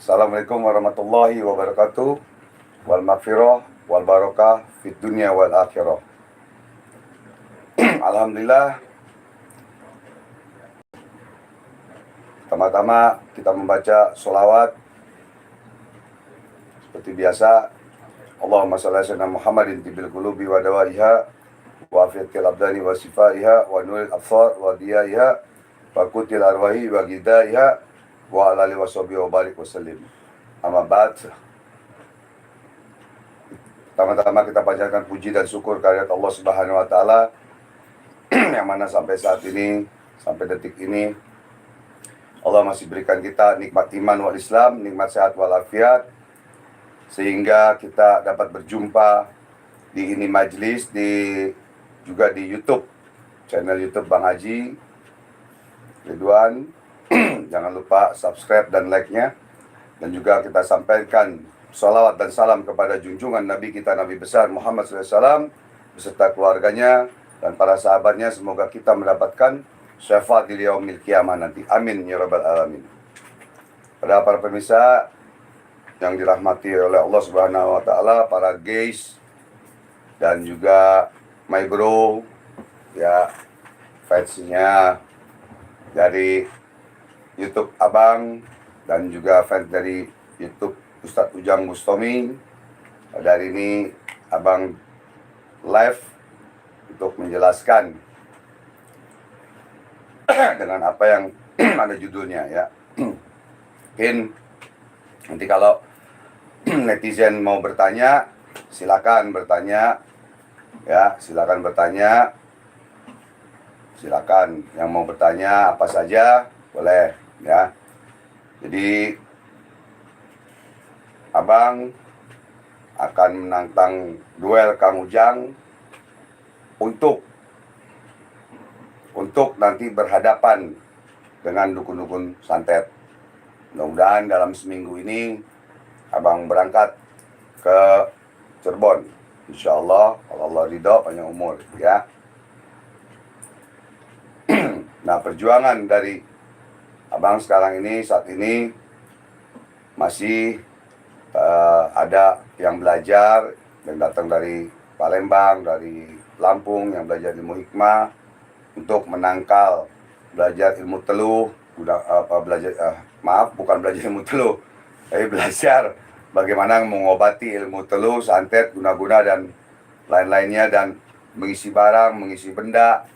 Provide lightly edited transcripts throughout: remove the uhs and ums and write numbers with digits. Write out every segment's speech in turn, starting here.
Assalamualaikum warahmatullahi wabarakatuh. Wal maghfirah wal barakah fid dunya wal akhirah. Alhamdulillah. Pertama-tama kita membaca sholawat seperti biasa. Allahumma shalli ala sayyidina Muhammadin tibil qulubi wa dawaiha wa afiyatil abdani wa sifaiha wa nuril absar wa diyaiha wa kutil arwahi wa gidaiha wa ala alihi wa sahbihi wa barik wa sallim. Amma ba'd. Pertama-tama kita panjatkan puji dan syukur kehadirat Allah Subhanahu wa taala yang mana sampai saat ini, sampai detik ini Allah masih berikan kita nikmat iman wal Islam, nikmat sehat walafiat, sehingga kita dapat berjumpa di ini majlis, juga di YouTube, channel YouTube Bang Haji Ridwan. Jangan lupa subscribe dan like-nya. Dan juga kita sampaikan salawat dan salam kepada junjungan Nabi kita, Nabi besar Muhammad SAW, beserta keluarganya dan para sahabatnya. Semoga kita mendapatkan syafaat di yaumil kiamah nanti. Amin ya rabbal alamin. Pada para pemirsa yang dirahmati oleh Allah Subhanahu wa taala, para guys dan juga my bro ya, fansnya dari YouTube Abang dan juga fans dari YouTube Ustadz Ujang Bustami. Pada hari ini Abang live untuk menjelaskan dengan apa yang ada judulnya ya. Mungkin nanti kalau netizen mau bertanya, silakan bertanya ya, silakan bertanya. Silakan yang mau bertanya apa saja boleh ya. Jadi Abang akan menantang duel Kang Ujang untuk nanti berhadapan dengan dukun-dukun santet. Mudah-mudahan dalam seminggu ini Abang berangkat ke Cirebon. Insya Allah, kalau Allah ridho panjang umur ya. Nah, perjuangan dari Abang sekarang ini, saat ini masih ada yang belajar, yang datang dari Palembang, dari Lampung, yang belajar ilmu hikmah untuk menangkal, belajar ilmu teluh, bukan belajar ilmu teluh, tapi belajar bagaimana mengobati ilmu teluh, santet, guna-guna dan lain-lainnya, dan mengisi barang, mengisi benda,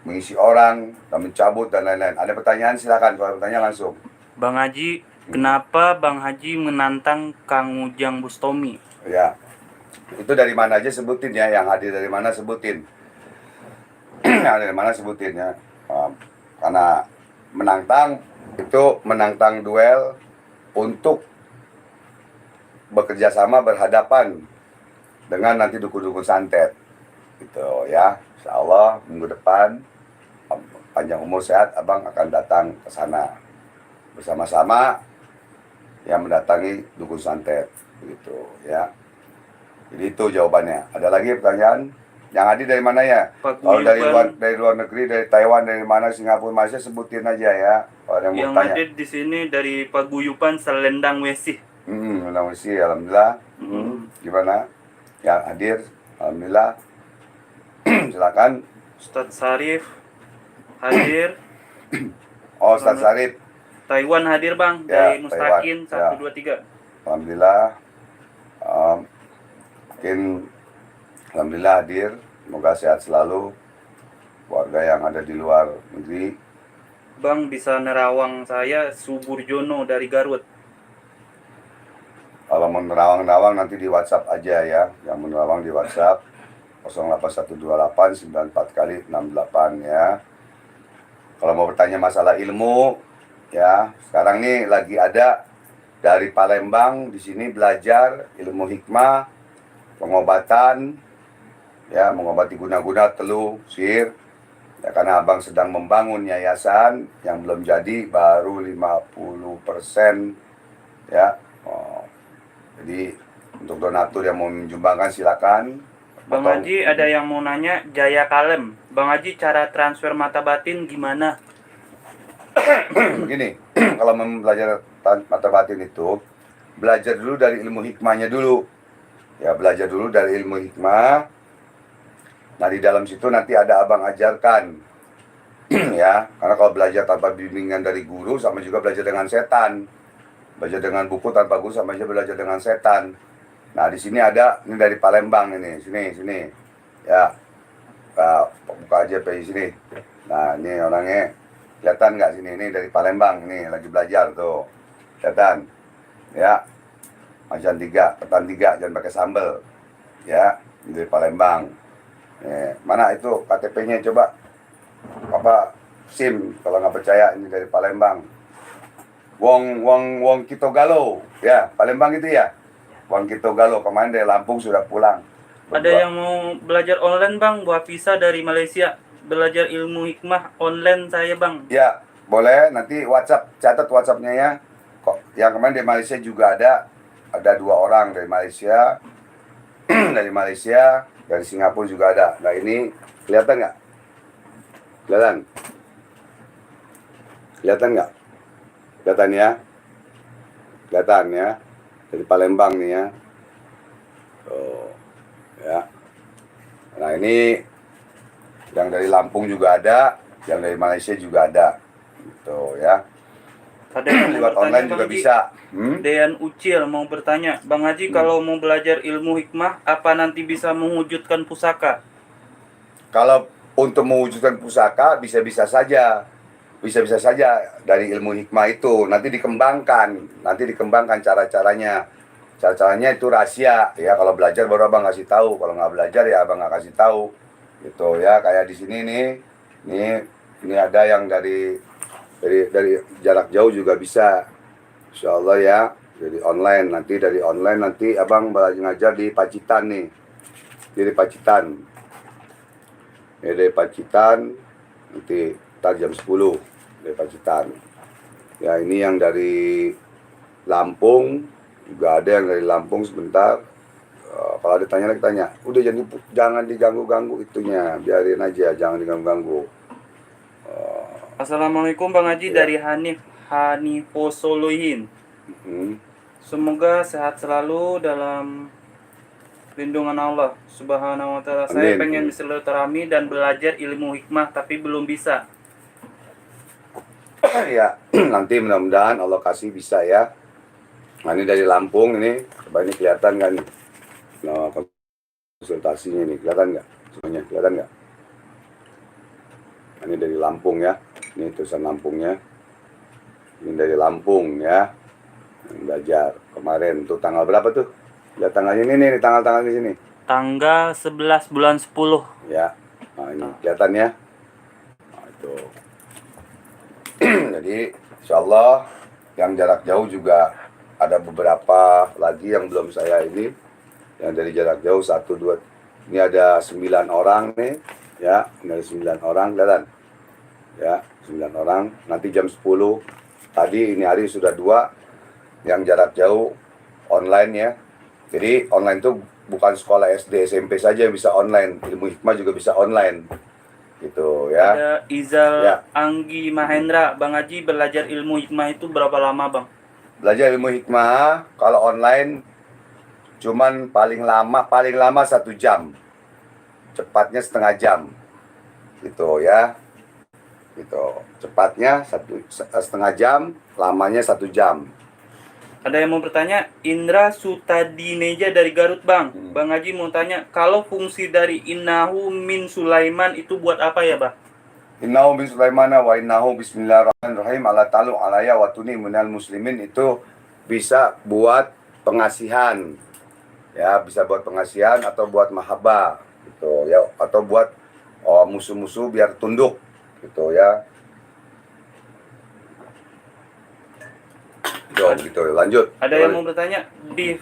mengisi orang, dan mencabut dan lain-lain. Ada pertanyaan silakan, kalau bertanya langsung. Bang Haji, kenapa Bang Haji menantang Kang Ujang Bustami? Ya, itu dari mana aja sebutin ya, yang hadir dari mana sebutin. Dari mana sebutin ya. Karena menantang itu menantang duel untuk bekerja sama, berhadapan dengan nanti dukun-dukun santet gitu ya. Insya Allah minggu depan panjang umur sehat Abang akan datang ke sana bersama-sama yang mendatangi dukun santet begitu ya. Jadi itu jawabannya. Ada lagi pertanyaan? Yang hadir dari mana ya? Kalau dari luar negeri, dari Taiwan, dari mana, Singapura, Malaysia, sebutin aja ya. Kalau yang hadir di sini dari Paguyuban Selendang Wesi. Selendang Wesi, alhamdulillah. Gimana? Yang hadir, alhamdulillah. Silakan. Ustadz Sarif hadir. Oh, Ustadz Sarif. Taiwan hadir Bang, ya, dari Mustakin 123. Alhamdulillah. Mungkin alhamdulillah hadir. Semoga sehat selalu warga yang ada di luar negeri. Bang, bisa nerawang saya Suburjono dari Garut. Kalau mau nerawang nanti di WhatsApp aja ya. Yang mau nerawang di WhatsApp 08128 94 kali 68 ya. Kalau mau bertanya masalah ilmu ya, sekarang nih lagi ada dari Palembang di sini belajar ilmu hikmah, pengobatan ya, mengobati guna-guna teluh, sihir ya, karena Abang sedang membangun yayasan yang belum jadi, baru 50% ya. Jadi untuk donatur yang mau menyumbangkan silakan. Bang Haji, ada yang mau nanya, Jaya Kalem, Bang Haji, cara transfer mata batin gimana? Begini, kalau belajar mata batin itu, belajar dulu dari ilmu hikmahnya dulu. Ya, belajar dulu dari ilmu hikmah. Nah, di dalam situ nanti ada abang ajarkan. Ya, karena kalau belajar tanpa bimbingan dari guru sama juga belajar dengan setan. Belajar dengan buku tanpa guru sama juga belajar dengan setan. Nah, di sini ada, ini dari Palembang ini, sini. Ya, buka aja di sini. Nah, ini orangnya kelihatan nggak sini? Ini dari Palembang, ini lagi belajar tuh. Kelihatan? Ya, macan 3, ketan 3, jangan pakai sambal. Ya, ini dari Palembang. Mana itu KTP-nya coba? Apa SIM kalau nggak percaya, ini dari Palembang. Wong Kitogalo. Ya, Palembang itu ya. Wong Kitogalo, kemarin dari Lampung sudah pulang. Ada yang mau belajar online bang, buat visa dari Malaysia. Belajar ilmu hikmah online saya bang. Ya, boleh. Nanti WhatsApp, catat WhatsApp-nya ya. Kok yang kemarin dari Malaysia juga ada 2 orang dari Malaysia. Dari Malaysia, dari Singapura juga ada. Nah, ini kelihatan nggak? Kelihatan? Kelihatan nggak? Kelihatan ya? Kelihatan ya? Dari Palembang nih ya. Oh, ya. Nah, ini yang dari Lampung juga ada, yang dari Malaysia juga ada. Gitu ya. Ada yang mau Lewat bertanya, online Bang juga Haji. bisa. Dean Ucil mau bertanya, Bang Haji kalau mau belajar ilmu hikmah, apa nanti bisa mewujudkan pusaka? Kalau untuk mewujudkan pusaka bisa-bisa saja. Bisa-bisa saja dari ilmu hikmah itu. Nanti dikembangkan cara-caranya. Cara-caranya itu rahasia ya. Kalau belajar baru abang kasih tahu. Kalau nggak belajar ya abang nggak kasih tahu. Gitu ya. Kayak di sini nih. Ini ada yang dari jarak jauh juga bisa. Insya Allah ya. Jadi online nanti abang ngajar di Pacitan nih. Di Pacitan. Ini dari Pacitan nanti ntar jam 10 dari Pacitan. Ya, ini yang dari Lampung juga ada, yang dari Lampung sebentar. Kalau ada tanya lagi tanya. Udah jangan diganggu-ganggu itunya, biarin aja, jangan diganggu-ganggu. Assalamualaikum Bang Haji, Ya. dari Hanifosolohin. Semoga sehat selalu dalam lindungan Allah Subhanahu wa taala. Saya Amin. pengen bersilaturahmi dan belajar ilmu hikmah tapi belum bisa. Ya, nanti mudah-mudahan Allah kasih bisa ya. Nah, ini dari Lampung ini, coba ini kelihatan nggak nih? Nah, konsultasinya ini kelihatan nggak? Semuanya kelihatan nggak? Nah, ini dari Lampung ya. Ini tulisan Lampungnya. Ini dari Lampung ya. Yang belajar kemarin tuh tanggal berapa tuh? Lihat tanggalnya ini nih, tanggal-tanggal di sini. Tanggal 11 bulan 10. Ya. Nah, ini kelihatan ya. Nah, itu. Jadi insyaallah yang jarak jauh juga ada beberapa lagi yang belum saya ini, yang dari jarak jauh 1, 2, ini ada 9 orang nih ya, ini ada 9 orang kelihatan ya, 9 orang. Nanti jam 10 tadi ini hari sudah 2 yang jarak jauh online ya. Jadi online itu bukan sekolah SD SMP saja yang bisa online, ilmu hikmah juga bisa online gitu ya. Ada Izal Ya. Anggi Mahendra, Bang Haji belajar ilmu hikmah itu berapa lama Bang? Belajar ilmu hikmah kalau online cuman paling lama 1 jam, cepatnya setengah jam gitu ya, gitu. Cepatnya setengah jam, lamanya 1 jam. Ada yang mau bertanya, Indra Sutadineja dari Garut Bang. Bang Haji mau tanya, kalau fungsi dari Innahu min Sulaiman itu buat apa ya Bang? Innahu bin Sulaimana wa innahu bismillahirrahmanirrahim ala ta'alu alaya wa tuni minal muslimin, itu bisa buat pengasihan ya, bisa buat pengasihan atau buat mahabbah gitu ya, atau buat musuh-musuh biar tunduk gitu ya. Gitu, lanjut. Ada yang mau bertanya, di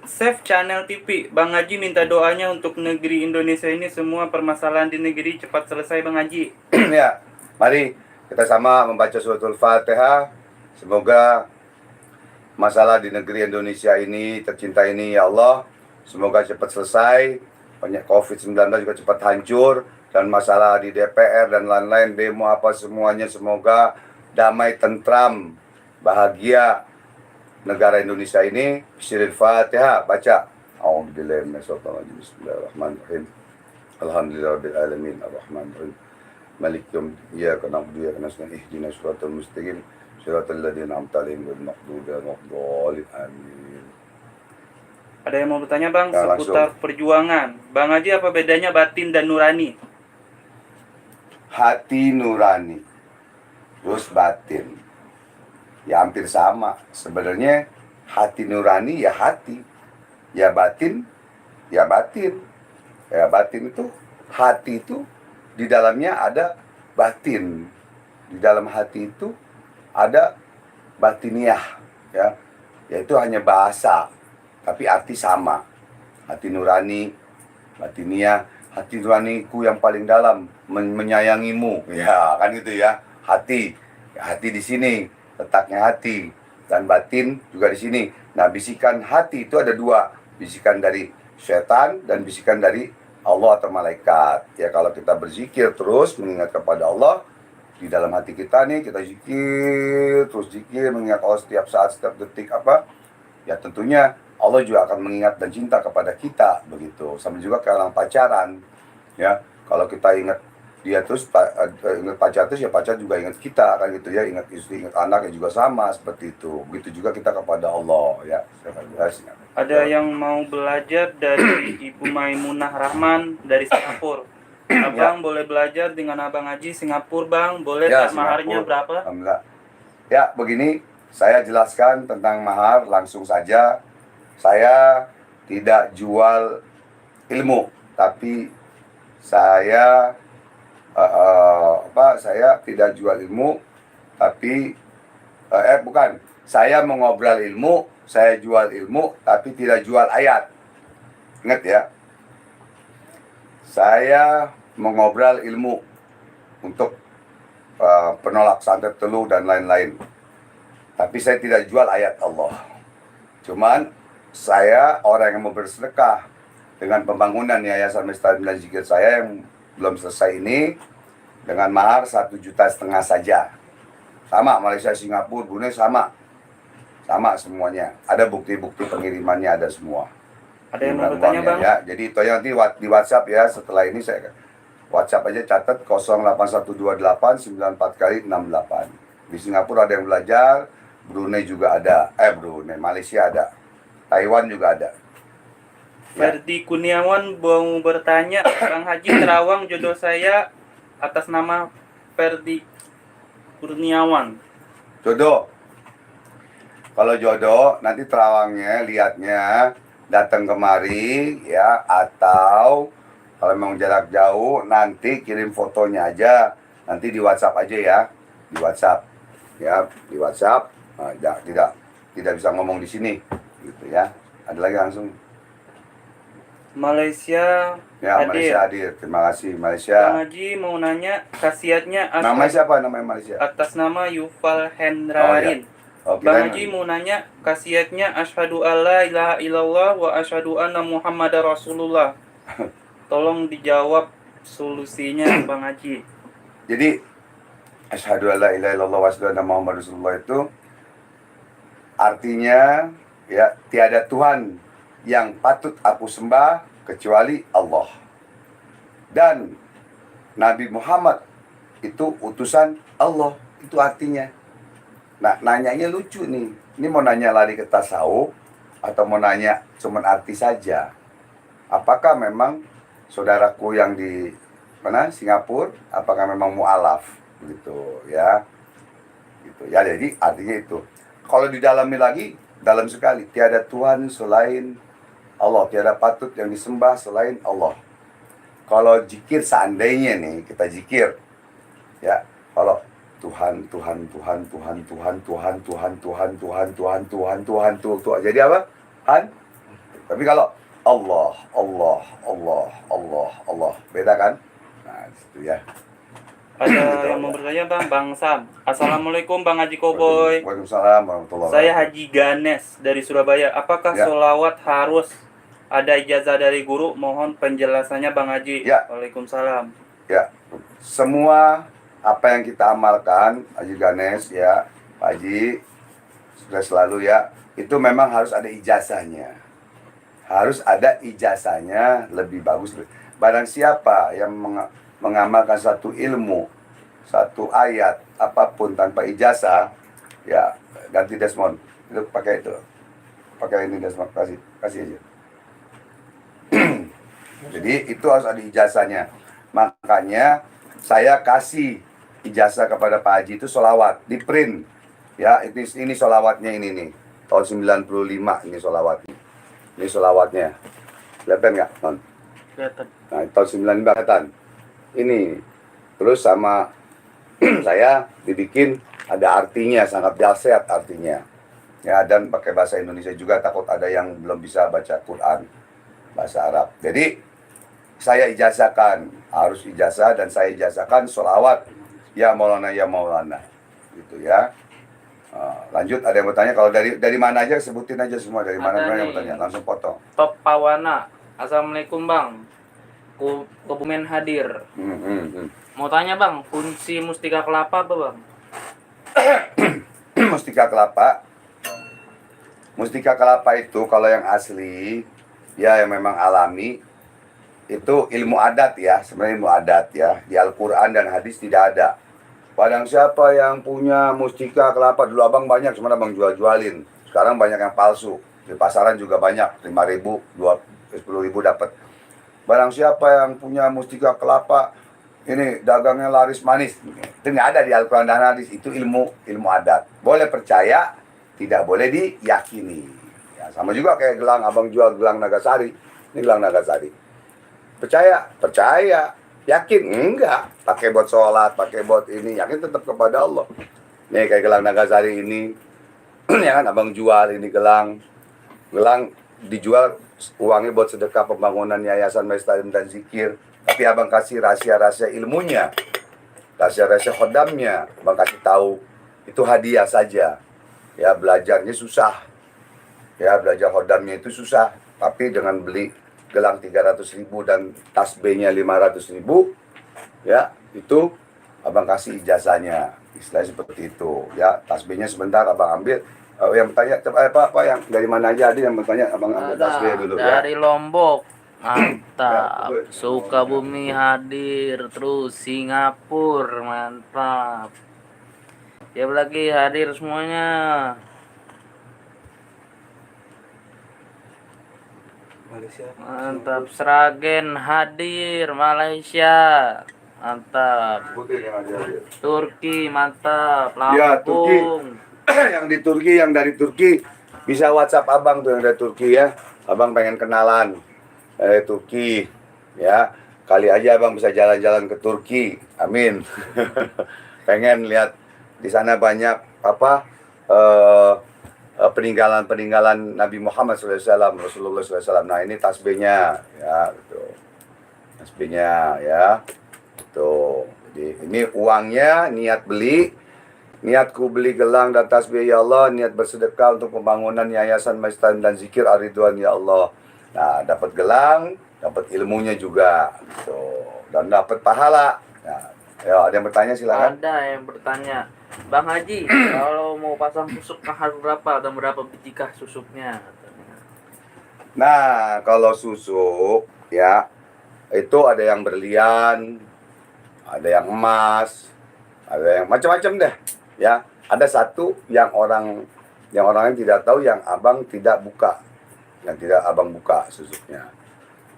Safe Channel TV, Bang Haji minta doanya untuk negeri Indonesia ini, semua permasalahan di negeri cepat selesai Bang Haji. Ya, mari kita sama membaca suratul Fatihah. Semoga masalah di negeri Indonesia ini, tercinta ini ya Allah, semoga cepat selesai. Banyak COVID-19 juga cepat hancur, dan masalah di DPR dan lain-lain, demo apa semuanya semoga damai, tentram, bahagia negara Indonesia ini. Bismillahirrahmanirrahim. Baca. A'udzubillahi minasyaitonirrajim. Bismillahirrahmanirrahim. Alhamdulillahirabbil alamin arrahmanirrahim. Maliki yaumiddin. Iyyaka na'budu wa iyyaka nasta'in. Ihdinas siratal mustaqim. Siratal ladzina an'amta 'alaihim ghairil maghdubi 'alaihim waladdallin. Amin. Ada yang mau bertanya Bang Ya, seputar perjuangan. Bang Haji, apa bedanya batin dan nurani? Hati nurani, terus batin, ya hampir sama sebenarnya. Hati nurani ya hati, ya batin ya batin. Ya batin itu, hati itu di dalamnya ada batin, di dalam hati itu ada batiniah, ya, yaitu hanya bahasa tapi arti sama. Hati nurani, batiniah. Hati nuraniku yang paling dalam menyayangimu, ya kan gitu ya. Hati, ya, hati di sini letaknya hati, dan batin juga di sini. Nah, bisikan hati itu ada dua, bisikan dari setan dan bisikan dari Allah atau malaikat. Ya, kalau kita berzikir terus mengingat kepada Allah di dalam hati kita nih, kita zikir terus, zikir mengingat Allah setiap saat, setiap detik apa, ya tentunya Allah juga akan mengingat dan cinta kepada kita, begitu. Sama juga kayak orang pacaran, ya. Kalau kita ingat dia terus, ingat pacar terus, ya pacar juga ingat kita, kan gitu ya. Ingat istri, ingat anak, ya juga sama seperti itu. Begitu juga kita kepada Allah, ya. Ada yang mau belajar dari Ibu Maimunah Rahman dari Singapura. Abang boleh belajar dengan Abang Haji Singapura, Bang. Boleh Ya, tak maharnya berapa? Alhamdulillah. Ya, begini, saya jelaskan tentang mahar langsung saja. Saya tidak jual ilmu, tapi saya saya tidak jual ilmu, tapi bukan, saya mengobrol ilmu, saya jual ilmu, tapi tidak jual ayat. Ingat ya, saya mengobrol ilmu untuk penolak santet teluh dan lain-lain, tapi saya tidak jual ayat Allah. Cuman saya orang yang mau bersedekah dengan pembangunan Yayasan Lestari dan Zikir saya yang belum selesai ini, dengan mahar 1,5 juta saja. Sama, Malaysia, Singapura, Brunei sama semuanya. Ada bukti-bukti pengirimannya, ada semua. Ada yang mau bertanya Bang? Ya, jadi itu yang nanti di WhatsApp ya. Setelah ini saya WhatsApp aja, catat 08128 94 kali 68. Di Singapura ada yang belajar, Brunei juga ada, Brunei, Malaysia ada, Taiwan juga ada. Ferdi Kurniawan mau bertanya, Bang Haji, Terawang jodoh saya atas nama Ferdi Kurniawan. Jodoh. Kalau jodoh nanti terawangnya lihatnya datang kemari ya, atau kalau memang jarak jauh nanti kirim fotonya aja, nanti di WhatsApp aja ya, di WhatsApp ya, di WhatsApp. Nah, tidak bisa ngomong di sini gitu ya. Ada lagi langsung. Malaysia Ya, hadir. Malaysia hadir. Terima kasih Malaysia. Bang Haji mau nanya khasiatnya Namanya siapa, namanya Malaysia? atas nama Yufal Hendrarin. Bang Haji mau nanya khasiatnya asyhadu alla ilaha illallah wa asyhadu anna muhammadar rasulullah. Tolong dijawab solusinya Bang Haji. Jadi asyhadu alla ilaha illallah wa asyhadu anna muhammadar rasulullah itu artinya ya, tiada Tuhan yang patut aku sembah kecuali Allah, dan Nabi Muhammad itu utusan Allah. Itu artinya. Nah, nanyanya lucu nih. Ini mau nanya lari ke tasawuf atau mau nanya cuman arti saja? Apakah memang saudaraku yang di mana, Singapura, apakah memang mu'alaf gitu ya? Gitu ya. Jadi artinya itu. Kalau didalami lagi, dalam sekali, tiada Tuhan selain Allah, tiada patut yang disembah selain Allah. Kalau zikir seandainya nih, kita zikir ya, kalau Tuhan, Tuhan, Tuhan, Tuhan, Tuhan, Tuhan, Tuhan, Tuhan, Tuhan, Tuhan, Tuhan, Tuhan, Tuhan, jadi apa? Han. Tapi kalau Allah, Allah, Allah, Allah, Allah, beda kan? Nah, itu ya. Ada yang mau bertanya Bang Sam. Assalamualaikum Bang Haji Koboy. Waalaikumsalam warahmatullahi Saya Haji Ganes dari Surabaya. Apakah Ya. sholawat harus ada ijazah dari guru? Mohon penjelasannya Bang Haji. Ya. Waalaikumsalam. Ya, semua apa yang kita amalkan, Haji Ganes ya, Pak Haji, sudah selalu ya, itu memang harus ada ijazahnya. Harus ada ijazahnya, lebih bagus. Barang siapa yang mengamalkan satu ilmu, satu ayat, apapun tanpa ijazah, ya ganti Desmond. Itu pakai itu. Pakai ini Desmond, kasih aja. Jadi itu harus ada ijazahnya. Makanya saya kasih ijazah kepada Pak Haji itu sholawat, di print. Ya, ini sholawatnya ini nih. Tahun 95 ini sholawat. Ini sholawatnya. Kelihatan nggak, Non? Kelihatan. Nah, tahun 95 kelihatan. Ini. Terus sama saya dibikin ada artinya, sangat dahsyat artinya. Ya, dan pakai bahasa Indonesia juga, takut ada yang belum bisa baca Quran bahasa Arab. Jadi saya ijazahkan, harus ijazah, dan saya ijazahkan sholawat ya Maulana ya Maulana, gitu ya. Lanjut, ada yang bertanya, kalau dari mana aja sebutin aja semua, dari mana yang bertanya, langsung potong. Top Pawana, Assalamualaikum Bang, Kebumen hadir. Mau tanya Bang, fungsi mustika kelapa apa Bang? Mustika kelapa. Mustika kelapa itu kalau yang asli, ya yang memang alami, itu ilmu adat ya, sebenarnya ilmu adat ya. Di Al-Quran dan hadis tidak ada. Padang siapa yang punya mustika kelapa, dulu abang banyak, cuma abang jual-jualin. Sekarang banyak yang palsu. Di pasaran juga banyak, 5.000, 10.000 dapat. Barang siapa yang punya mustika kelapa, ini dagangnya laris manis. Itu nggak ada di Al-Quran dan hadis, itu ilmu adat. Boleh percaya, tidak boleh diyakini. Ya, sama juga kayak gelang, abang jual gelang Nagasari. Ini gelang Nagasari. Percaya. Yakin? Enggak. Pakai buat sholat, pakai buat ini. Yakin tetap kepada Allah. Nih kayak gelang Nagasari ini. Ya kan abang jual ini gelang. Gelang dijual, uangnya buat sedekah pembangunan Yayasan Maistalin dan Zikir. Tapi abang kasih rahasia-rahasia ilmunya. Rahasia-rahasia khodamnya. Abang kasih tahu. Itu hadiah saja. Ya, belajarnya susah. Ya, belajar khodamnya itu susah. Tapi dengan beli gelang 300.000 dan tasbihnya 500.000, ya itu abang kasih ijazahnya, istilahnya seperti itu. Ya, tasbihnya sebentar abang ambil. Yang bertanya apa yang dari mana aja, ada yang bertanya, abang ambil tasbih dulu ya. Dari Lombok, mantap. Sukabumi hadir, terus Singapura mantap. Siapa lagi hadir semuanya? Malaysia. Mantap, Sragen hadir, Malaysia. Mantap. Turki mantap, Ya, Lampung. Turki. Yang dari Turki bisa WhatsApp abang tuh yang dari Turki ya. Abang pengen kenalan Turki ya. Kali aja abang bisa jalan-jalan ke Turki. Amin. Pengen lihat di sana banyak peninggalan Nabi Muhammad SAW, Rasulullah SAW. Nah, ini tasbihnya ya, gitu. Tasbihnya ya. Tuh. Jadi ini uangnya, niat beli, niatku beli gelang dan tasbih ya Allah, niat bersedekah untuk pembangunan Yayasan Maistalin dan Zikir Ar-Ridwan ya Allah. Nah, dapat gelang, dapat ilmunya juga gitu. Dan dapat pahala. Nah, ya, ada yang bertanya silakan. Ada yang bertanya, Bang Haji, kalau mau pasang susuk harus berapa dan berapa bitikah susuknya? Nah, kalau susuk ya, itu ada yang berlian, ada yang emas, ada yang macam-macam deh. Ya, ada satu yang orangnya tidak tahu, yang abang tidak buka, yang tidak abang buka susuknya.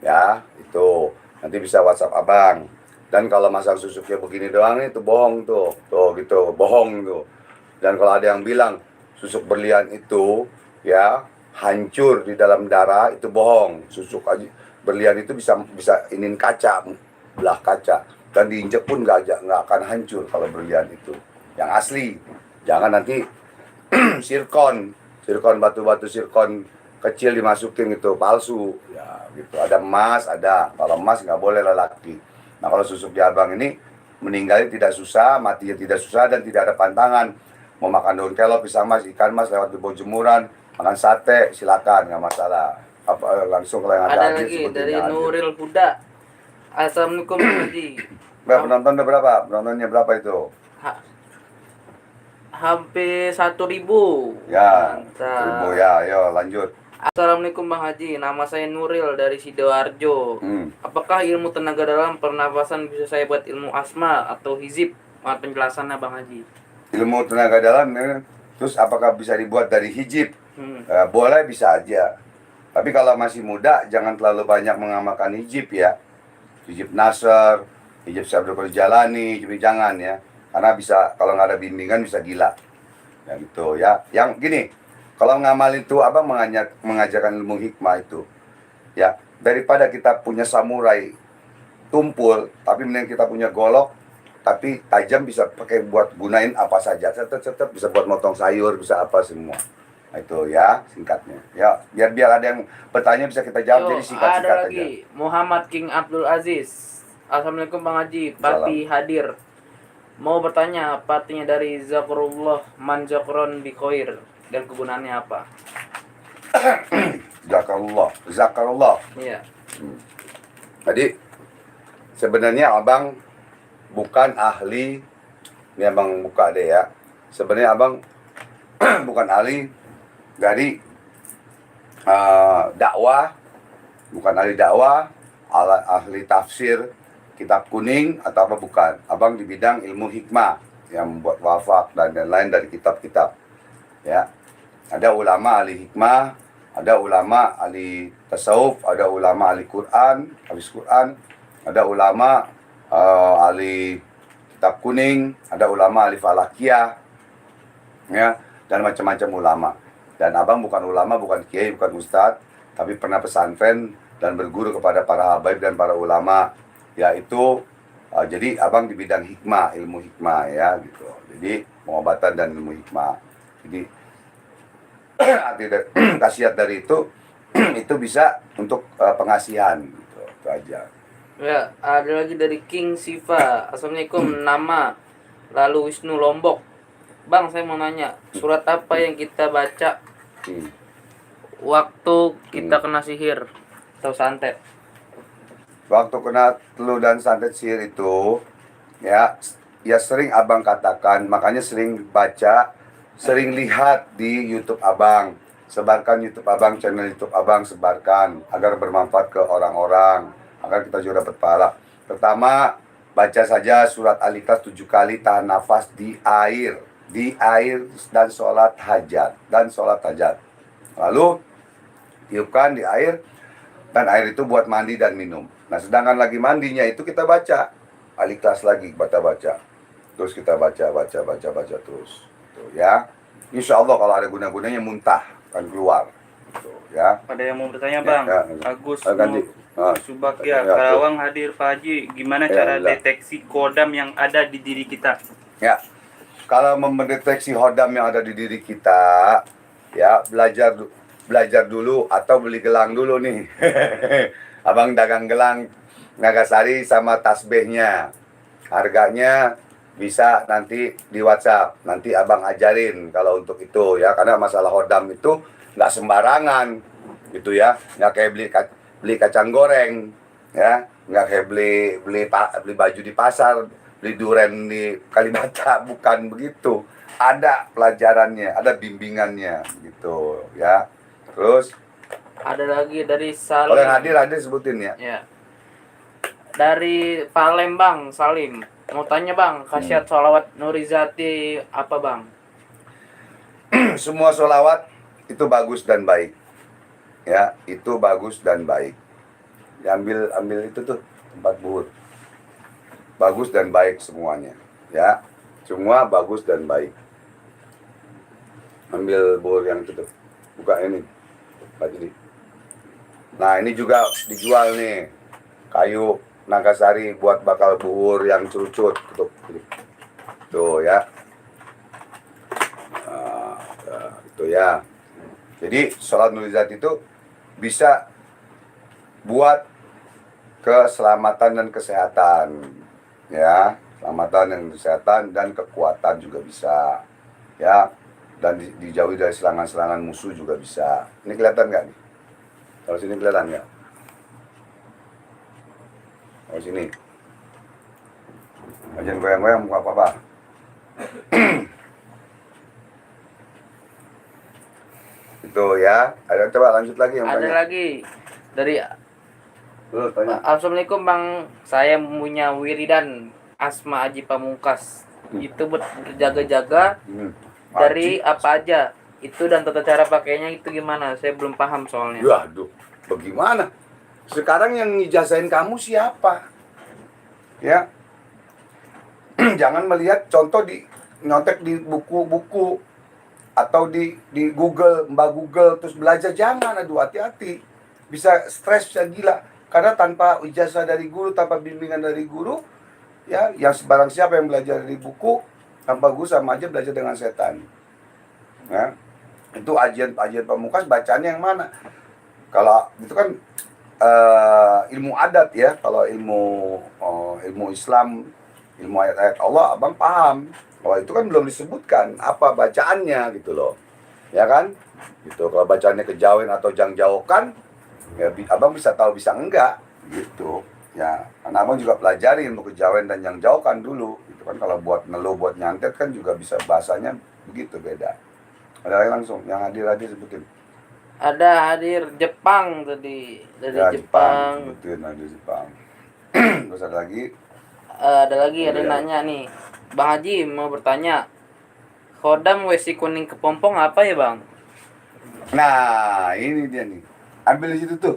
Ya, itu nanti bisa WhatsApp abang. Dan kalau masang susuknya begini doang itu bohong tuh gitu, bohong tuh. Dan kalau ada yang bilang susuk berlian itu ya hancur di dalam darah, itu bohong. Susuk aja berlian itu bisa inin kaca, belah kaca, dan diinjek pun nggak akan hancur kalau berlian itu. Yang asli, jangan nanti sirkon batu-batu sirkon kecil dimasukin itu palsu ya gitu. Ada emas, ada. Kalau emas nggak boleh lelaki. Nah, kalau susuk di abang ini meninggalnya tidak susah, matinya tidak susah, dan tidak ada pantangan. Mau makan daun kelop, pisang mas, ikan mas, lewat di bawah jemuran, makan sate, silakan, nggak masalah. Langsung kalau yang ada lagi dari Nuril Huda. Assalamualaikum Haji. Penontonnya berapa? Penontonnya berapa itu? Ha- hampir 1.000. Ya, Mantap. 1.000 ya. Ayo lanjut. Assalamualaikum Bang Haji, nama saya Nuril dari Sidoarjo. Apakah ilmu tenaga dalam pernapasan bisa saya buat ilmu asma atau hizib? Penjelasannya Bang Haji. Ilmu tenaga dalam, terus apakah bisa dibuat dari hijib? Boleh, bisa aja. Tapi kalau masih muda, jangan terlalu banyak mengamalkan hijib ya. Hijib Nasr, hijib Syabdul Jalani, hijib jangan ya. Karena bisa, kalau nggak ada bimbingan bisa gila. Ya gitu ya. Yang gini, kalau ngamalin itu abang mengajarkan ilmu hikmah itu. Ya, daripada kita punya samurai tumpul, tapi mending kita punya golok, tapi tajam, bisa pakai buat gunain apa saja. Tetap bisa buat motong sayur, bisa apa semua. Nah, itu ya singkatnya. Ya, biar ada yang bertanya bisa kita jawab. Jadi singkat-singkat ada aja. lagi Muhammad King Abdul Aziz. Assalamualaikum Bang Haji, Papi hadir. Mau bertanya apa artinya dari Zakrullah man zakron bikoir dan kegunaannya apa? Zakarullah. Iya. Jadi sebenarnya abang bukan ahli, ini abang buka deh ya. Sebenarnya abang bukan ahli dari dakwah, bukan ahli dakwah, ahli tafsir kitab kuning atau apa, bukan. Abang di bidang ilmu hikmah yang membuat wafak dan lain-lain dari kitab-kitab. Ya, ada ulama ahli hikmah, ada ulama ahli tasawuf, ada ulama ahli Quran, habis Quran, ada ulama ahli kitab kuning, ada ulama ahli falakiyah, ya, dan macam-macam ulama. Dan abang bukan ulama, bukan kiai, bukan ustadz, tapi pernah pesantren dan berguru kepada para habaib dan para ulama, yaitu jadi abang di bidang hikmah, ilmu hikmah ya gitu. Jadi pengobatan dan ilmu hikmah. Jadi arti khasiat dari itu itu bisa untuk pengasihan gitu. Itu aja. Ya, ada lagi dari King Siva. Assalamualaikum, nama lalu Wisnu Lombok. Bang, saya mau nanya, surat apa yang kita baca waktu kita kena sihir atau santet? Waktu kena teluh dan santet sihir itu ya sering abang katakan, makanya sering baca, sering lihat di YouTube abang. Sebarkan YouTube abang, channel YouTube abang, sebarkan agar bermanfaat ke orang-orang, agar kita juga dapat pahala. Pertama, baca saja surat Al-Ikhlas 7 kali, tahan nafas di air dan sholat hajat. Lalu tiupkan di air, dan air itu buat mandi dan minum. Nah, sedangkan lagi mandinya itu kita baca Al-Ikhlas lagi, baca. Terus kita baca terus. Tuh, ya. Insya Allah kalau ada guna-gunanya muntah akan keluar. Tuh, ya. Ada yang mau bertanya Bang? Ya. Agus Ya, Subakya, Karawang hadir Pak Haji. Gimana cara deteksi kodam yang ada di diri kita? Ya, kalau mendeteksi hodam yang ada di diri kita, ya belajar dulu atau beli gelang dulu nih. Abang dagang gelang Nagasari sama tasbihnya. Harganya bisa nanti di WhatsApp. Nanti abang ajarin kalau untuk itu ya, karena masalah hodam itu nggak sembarangan gitu ya. Nggak kayak beli kacang goreng ya, nggak kayak beli baju di pasar, beli duren di Kalibata, bukan begitu. Ada pelajarannya, ada bimbingannya gitu ya. Terus ada lagi dari Salim. Kalau yang hadir sebutin ya. Ya. Dari Palembang, Salim. Mau tanya Bang, khasiat sholawat Nurizati apa Bang? Semua sholawat itu bagus dan baik. Ya, itu bagus dan baik. Ambil itu tuh tempat buhur. Bagus dan baik semuanya. Ya, semua bagus dan baik. Ambil buhur yang itu tuh. Buka ini. Bagi. Nah, ini juga dijual nih. Kayu Nagasari buat bakal buhur yang cucut. Tuh ya. Itu ya. Jadi sholat nurizat itu bisa buat keselamatan dan kesehatan. Ya, keselamatan dan kesehatan dan kekuatan juga bisa. Ya, dan dijauhi dari serangan-serangan musuh juga bisa. Ini kelihatan nggak nih? Kalau sini kelihatan nggak? Kalau sini. Jangan goyang-goyang muka papa. Itu ya. Ada, coba lanjut lagi yang Ada tanya. lagi dari Lu tanya. Assalamualaikum Bang, saya punya wiridan Asma Aji Pamungkas. Itu berjaga-jaga dari apa aja? Itu dan tata cara pakainya itu gimana? Saya belum paham soalnya. Ya, aduh, bagaimana? Sekarang yang ngijazahin kamu siapa? Ya, jangan melihat contoh di nyontek di buku-buku atau di Google, Mbak Google terus belajar, jangan, aduh hati-hati. Bisa stres, bisa gila. Karena tanpa ijazah dari guru, tanpa bimbingan dari guru, ya, yang sebarang siapa yang belajar dari buku tanpa guru sama aja belajar dengan setan. Ya. Itu ajian pamungkas bacaannya yang mana? Kalau itu kan ilmu adat ya. Kalau ilmu Islam, ilmu ayat-ayat Allah, abang paham. Kalau itu kan belum disebutkan apa bacaannya gitu loh, ya kan? Gitu. Kalau bacaannya kejawen atau jangjaukan, ya abang bisa tahu bisa enggak gitu. Ya, karena abang juga pelajari ilmu kejawen dan jangjaukan dulu. Itu kan kalau buat ngeluh, buat nyantet kan juga bisa bahasanya begitu beda. Ada lagi langsung yang hadir sebutin. Ada hadir Jepang tadi dari Ya, Jepang. sebutin hadir Jepang. Terus ada lagi. Ada lagi ada yang nanya nih, Bang Haji mau bertanya, Khodam WC kuning kepompong apa ya Bang? Nah, ini dia nih. Ambil di situ tuh.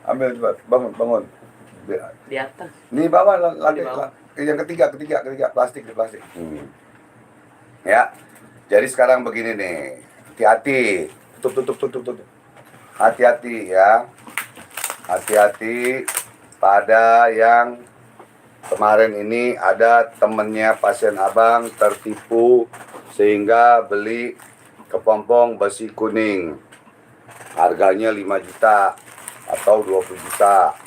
Ambil coba, bangun. Di atas. Nih bawah lagi Di bawah. yang ketiga plastik. Ya. Jadi sekarang begini nih. Hati-hati. Tutup. Hati-hati ya. Hati-hati pada yang kemarin ini ada temennya pasien abang tertipu sehingga beli kepompong besi kuning. Harganya 5 juta atau 20 juta.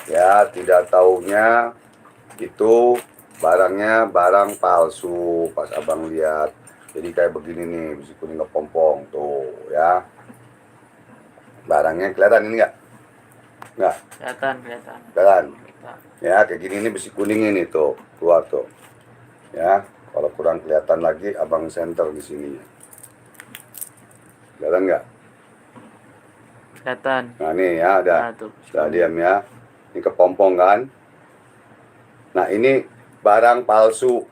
Ya, tidak taunya itu barangnya barang palsu pas abang lihat. Jadi kayak begini nih, besi kuning kepompong tuh ya. Barangnya kelihatan ini enggak? Enggak. Kelihatan. Ya, kayak gini ini besi kuning ini tuh, keluar tuh. Ya, kalau kurang kelihatan lagi abang center di sini. Kelihatan enggak? Kelihatan. Nah, nih ya ada. Nah, tuh. Sudah diam ya. Ini kepompong kan. Nah, ini barang palsu.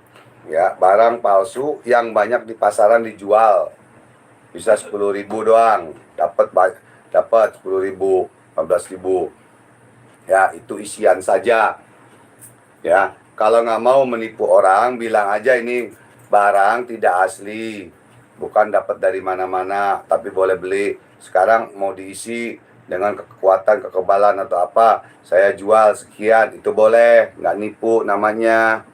Ya, barang palsu yang banyak di pasaran dijual. Bisa 10.000 doang. Dapat 10.000, 15.000. Ya, itu isian saja. Ya, kalau nggak mau menipu orang, bilang aja ini barang tidak asli. Bukan dapat dari mana-mana, tapi boleh beli. Sekarang mau diisi dengan kekuatan, kekebalan atau apa, saya jual sekian, itu boleh, nggak nipu namanya.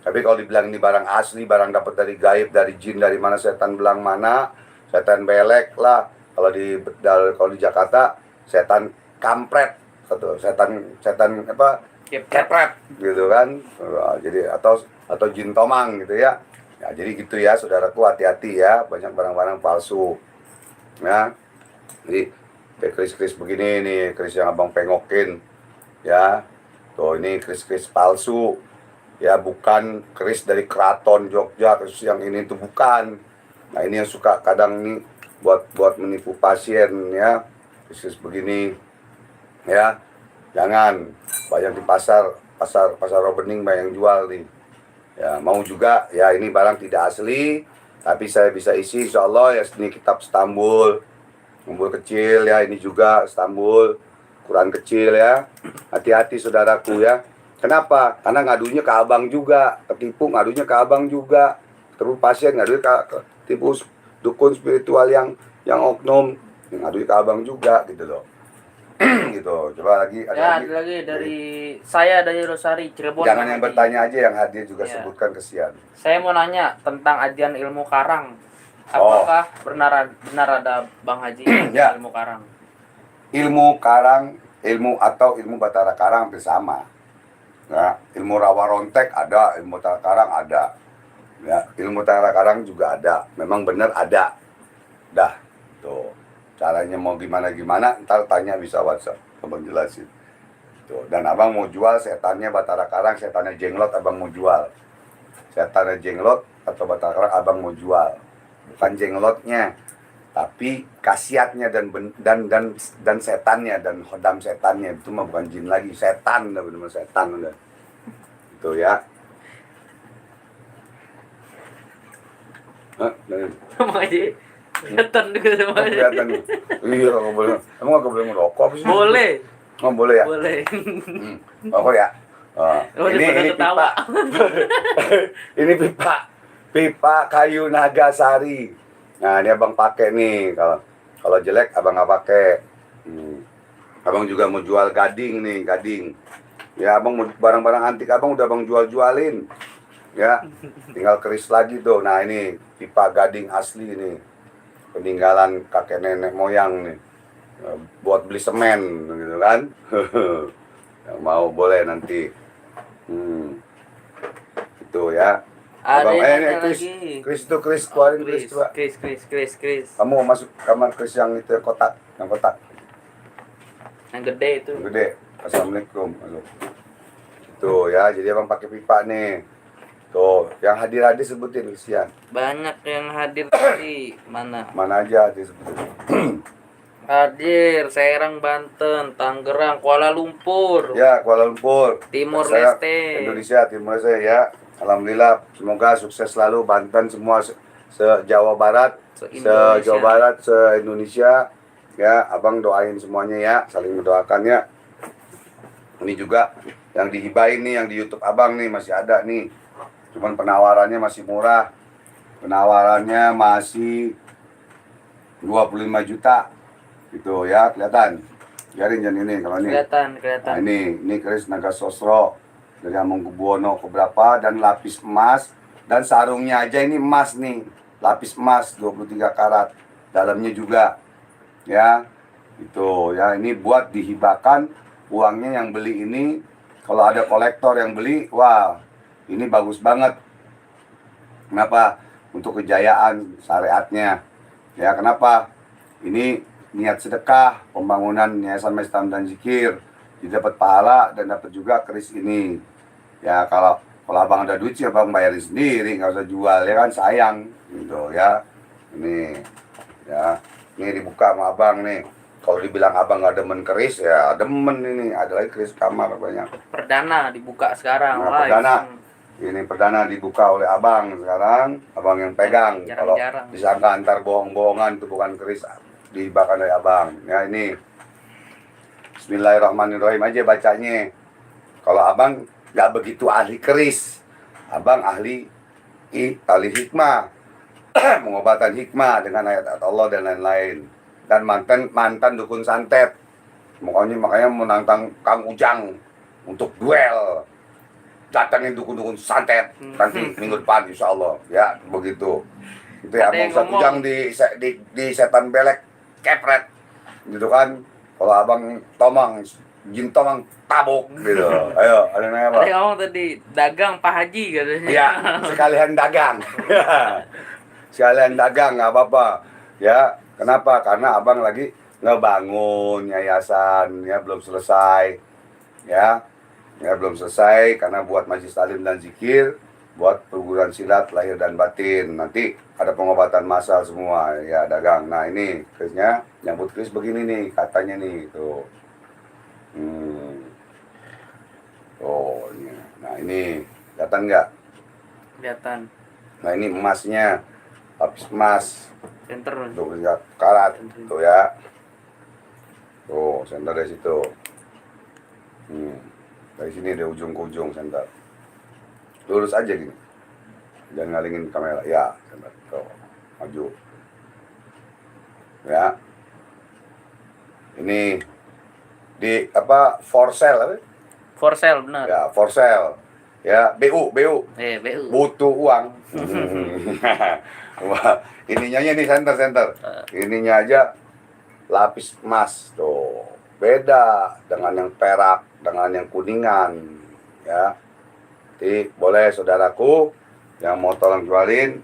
Tapi kalau dibilang ini barang asli, barang dapat dari gaib, dari jin, dari mana setan belang mana, setan belek lah. Kalau di Jakarta, setan kampret, atau setan apa? Kepret, gitu kan. Jadi atau jin tomang gitu ya. Ya, jadi gitu ya, saudaraku, hati-hati ya, banyak barang-barang palsu. Ya. Jadi kayak keris-keris begini nih, keris yang abang pengokin. Ya. Tuh ini keris-keris palsu. Ya, bukan keris dari keraton Jogja, keris yang ini tuh bukan. Nah, ini yang suka kadang nih buat menipu pasien ya. Keris begini. Ya. Jangan banyak di pasar Robening banyak yang jual nih. Ya, mau juga ya, ini barang tidak asli, tapi saya bisa isi insya Allah ya. Ini kitab Istanbul kecil ya, ini juga Istanbul, Quran kecil ya. Hati-hati saudaraku ya. Kenapa? Karena ngadunya ke abang juga, ketipu ngadunya ke abang juga. Terus pasien ngadunya ke tipu dukun spiritual yang oknum, ngadunya ke abang juga gitu loh. Gitu. Coba lagi ada lagi dari saya dari Rosari Cirebon. Jangan yang bertanya aja, yang hadir juga ya. Sebutkan, kesian. Saya mau nanya tentang ajian ilmu karang. Apakah benar ada Bang Haji Ya. ilmu karang? Ilmu karang, ilmu Batara Karang hampir sama. Ya, ilmu rawa rontek ada, ilmu Batara Karang ada. Ya, ilmu Batara Karang juga ada. Memang benar ada. Dah, tuh. Caranya mau gimana, ntar tanya bisa WhatsApp, abang jelasin. Tuh, dan abang mau jual setannya Batara Karang, setannya Jenglot abang mau jual. setannya jenglot atau batang kara abang mau jual. Bukan jenglotnya, tapi khasiatnya dan setannya dan hodam setannya itu mah bukan jin lagi, setan, udah benar setan udah. Itu ya. Hah? Sama aja. Kelihatan juga sama aja. Kelihatan. Iya, nggak boleh. Emang nggak boleh ngerokok sih? Boleh. Oh, boleh ya? Boleh. Rokok ya? Oh, Oh, ini pada pipa. ketawa. Ini pipa kayu Nagasari. Nah, ini abang pakai nih. Kalau jelek abang nggak pakai. Abang juga mau jual gading nih, gading. Ya, abang mau barang-barang antik abang udah abang jual-jualin. Ya, tinggal keris lagi tuh. Nah, ini pipa gading asli nih. Peninggalan kakek nenek moyang nih. Buat beli semen gitu kan. Yang mau boleh nanti. Itu ya. Ada Abang, yang ini nanya Chris, lagi. Chris itu Chris, keluarin Chris coba. Chris. Kamu mau masuk kamar Chris yang itu kotak, yang kotak, Yang gede itu. yang gede. Assalamualaikum. Masuk. Tuh ya, jadi abang pakai pipa nih. Tuh, yang hadir-hadir sebutin Christian. Banyak yang hadir tadi. Mana? Mana aja disebutin. Hadir Serang, Banten, Tangerang, Kuala Lumpur, Ya, Kuala Lumpur, Timor Saya- Leste. Indonesia, Timor Leste ya. Alhamdulillah, semoga sukses selalu Banten semua se-Jawa Barat, se-Jawa Barat, se-Indonesia. Ya, abang doain semuanya ya, saling mendoakan ya. Ini juga yang dihibahin nih, yang di YouTube abang nih masih ada nih. Cuman penawarannya masih murah. Penawarannya masih 25 juta. Gitu ya, kelihatan. Biarin jangan ini kalau ini. Kelihatan. Nah, ini keris naga sosro dari Hamengkubuwono keberapa dan lapis emas dan sarungnya aja ini emas nih. Lapis emas 23 karat. Dalamnya juga. Ya. Itu ya, ini buat dihibahkan. Uangnya yang beli ini kalau ada kolektor yang beli, wah, ini bagus banget. Kenapa? Untuk kejayaan syariatnya. Ya, kenapa? Ini niat sedekah, pembangunan Yayasan Majelis dan Zikir, didapat pahala dan dapat juga keris ini. Ya, kalau abang ada duit sih abang bayarin sendiri, nggak usah jual ya kan, sayang gitu ya. Ini ya, ini dibuka sama abang nih. Kalau dibilang abang nggak demen keris ya demen ini, ada lagi keris kamar banyak. Perdana dibuka sekarang. Nah, live. perdana. Ini perdana dibuka oleh abang sekarang, abang yang pegang. Kalau Jarang-jarang. disangka antar bohong-bohongan itu bukan keris, dibakar dari abang. Ya ini Bismillahirrahmanirrahim aja bacanya. Kalau abang nggak begitu ahli keris, abang ahli hikmah, pengobatan hikmah dengan ayat Allah dan lain-lain. Dan mantan dukun santet. Makanya menantang Kang Ujang untuk duel. Datangin dukun-dukun santet nanti minggu depan insya Allah ya begitu. Itu ya Ada yang Ustaz ngomong. Ujang di setan belek kepret gitu kan. Kalau abang tomang jin tomang tabok gitu. Ayo ada yang nanya apa? Ada yang ngomong tadi dagang Pak Haji katanya. Ya sekalian dagang. Sekalian dagang nggak apa-apa ya. Kenapa? Karena abang lagi ngebangun yayasan ya belum selesai ya belum selesai karena buat majelis talim dan zikir, buat perguruan silat lahir dan batin. Nanti ada pengobatan massal semua ya dagang. Nah ini kerisnya nyambut keris begini nih katanya nih tuh. Oh ini. Nah ini kelihatan nggak? Kelihatan. Nah ini emasnya lapis emas Center. 23 karat tuh ya. Tuh center dari situ. Dari sini dari ujung ke ujung center. Lurus aja gini. Jangan ngalingin kamera. Ya, center. Tuh. Maju. Ya. Ini di apa? For sale apa? For sale benar. Ya, for sale. Ya, BU. BU. Butuh uang. Wah, ininya nih center. Ininya aja lapis emas tuh. Beda dengan yang perak, dengan yang kuningan ya. Jadi boleh saudaraku yang mau tolong jualin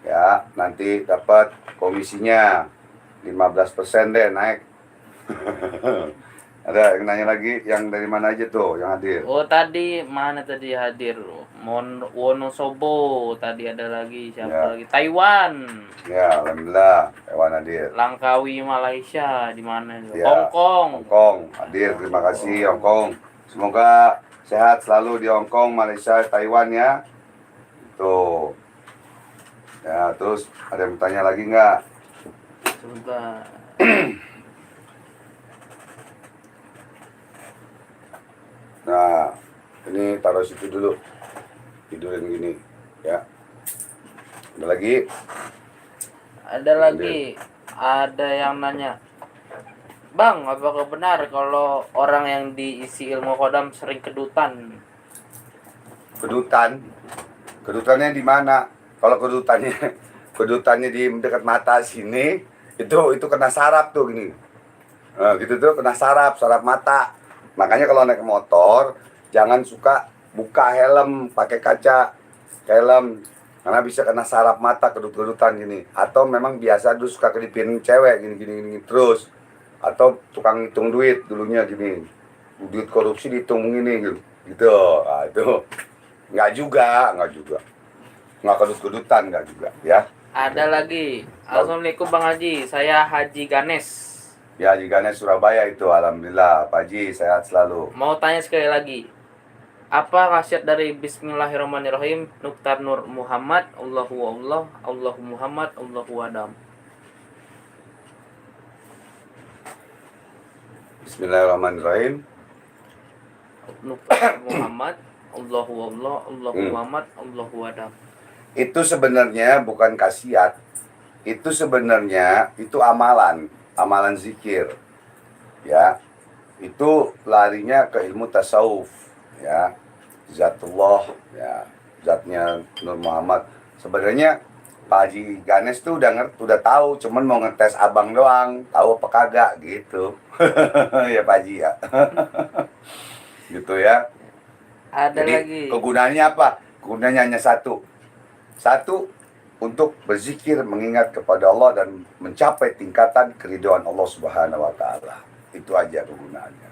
ya, nanti dapat komisinya 15% deh naik. Ada yang nanya lagi, yang dari mana aja tuh yang hadir? Oh tadi mana tadi hadir Wonosobo, tadi ada lagi siapa Ya. lagi? Taiwan, Ya, alhamdulillah. Hewan hadir. Langkawi Malaysia, di mana itu? Ya. Hong Kong. Hongkong hadir. Terima kasih Hongkong. Semoga sehat selalu di Hongkong, Malaysia, Taiwan ya. Tuh. Ya, terus ada yang bertanya lagi nggak? Sebentar. Nah, ini taruh situ dulu. Tidurin gini, ya. Ada lagi? Ada lagi, ada yang nanya, Bang, apakah benar kalau orang yang diisi ilmu kodam sering kedutan? Kedutan. Kedutannya di mana? Kalau kedutannya di dekat mata sini, itu kena saraf tuh gini. Nah, gitu tuh kena saraf mata. Makanya kalau naik motor jangan suka buka helm, pakai kaca helm karena bisa kena saraf mata, kedut-kedutan gini. Atau memang biasa dulu suka kelipin cewek gini terus. Atau tukang hitung duit dulunya gini. Duit korupsi dihitung gini gitu. Gitu. Nah, itu nggak juga. Nggak kedut-kedutan nggak juga ya. Ada lagi, Assalamualaikum Bang Haji, saya Haji Ganes. Ya, Haji Ganes Surabaya itu, alhamdulillah. Pak Haji sehat selalu. Mau tanya sekali lagi, apa khasiat dari Bismillahirrahmanirrahim, Nuktar Nur Muhammad, Allahu Allah, Allahu Muhammad, Allahu Adam. Bismillahirrahmanirrahim. Nuktar Muhammad, Allahu Allah, Allahu Muhammad, Allahu Adam. Itu sebenarnya bukan khasiat. Itu sebenarnya itu amalan zikir. Ya. Itu larinya ke ilmu tasawuf, ya. Zatullah, ya. Zatnya Nur Muhammad. Sebenarnya Pak Haji Ganes tuh udah tahu, cuman mau ngetes abang doang, tahu apa kagak gitu. Ya Pak Haji ya. Gitu ya. Ada Jadi lagi. kegunaannya apa? Kegunaannya hanya satu, untuk berzikir, mengingat kepada Allah dan mencapai tingkatan keridhaan Allah Subhanahu wa taala. Itu aja kegunaannya.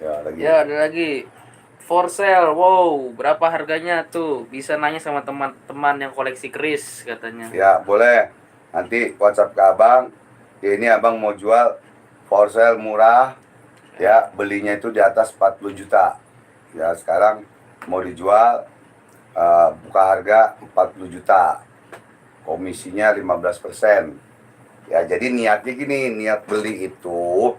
Ya, lagi. Ya, ada lagi. For sale. Wow, berapa harganya tuh? Bisa nanya sama teman-teman yang koleksi keris katanya. Ya, boleh. Nanti WhatsApp ke Abang. Ya, ini Abang mau jual for sale murah. Ya, belinya itu di atas 40 juta. Ya, sekarang mau dijual buka harga 40 juta. Komisinya 15%. Ya, jadi niatnya gini, niat beli itu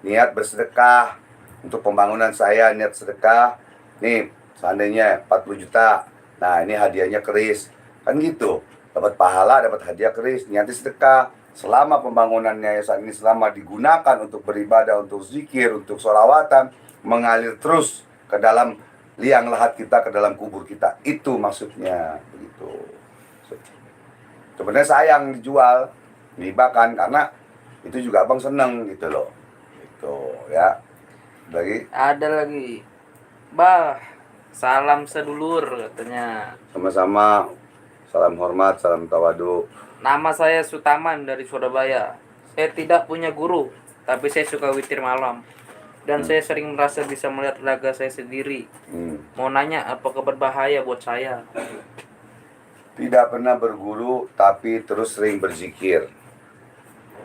niat bersedekah untuk pembangunan saya, niat sedekah. Nih, seandainya 40 juta. Nah, ini hadiahnya keris. Kan gitu. Dapat pahala, dapat hadiah keris, niatnya sedekah. Selama pembangunannya yayasan ini selama digunakan untuk beribadah, untuk zikir, untuk sholawatan, mengalir terus ke dalam liang lahat kita, ke dalam kubur kita. Itu maksudnya begitu. Sebenarnya sayang dijual, dihibahkan, karena itu juga Abang seneng gitu loh. Gitu ya. Lagi? Ada lagi. Bah, salam sedulur katanya. Sama-sama. Salam hormat, salam tawadu. Nama saya Sutaman dari Surabaya. Saya tidak punya guru, tapi saya suka witir malam. Dan saya sering merasa bisa melihat raga saya sendiri. Mau nanya, apakah berbahaya buat saya? Tidak pernah berguru, tapi terus sering berzikir.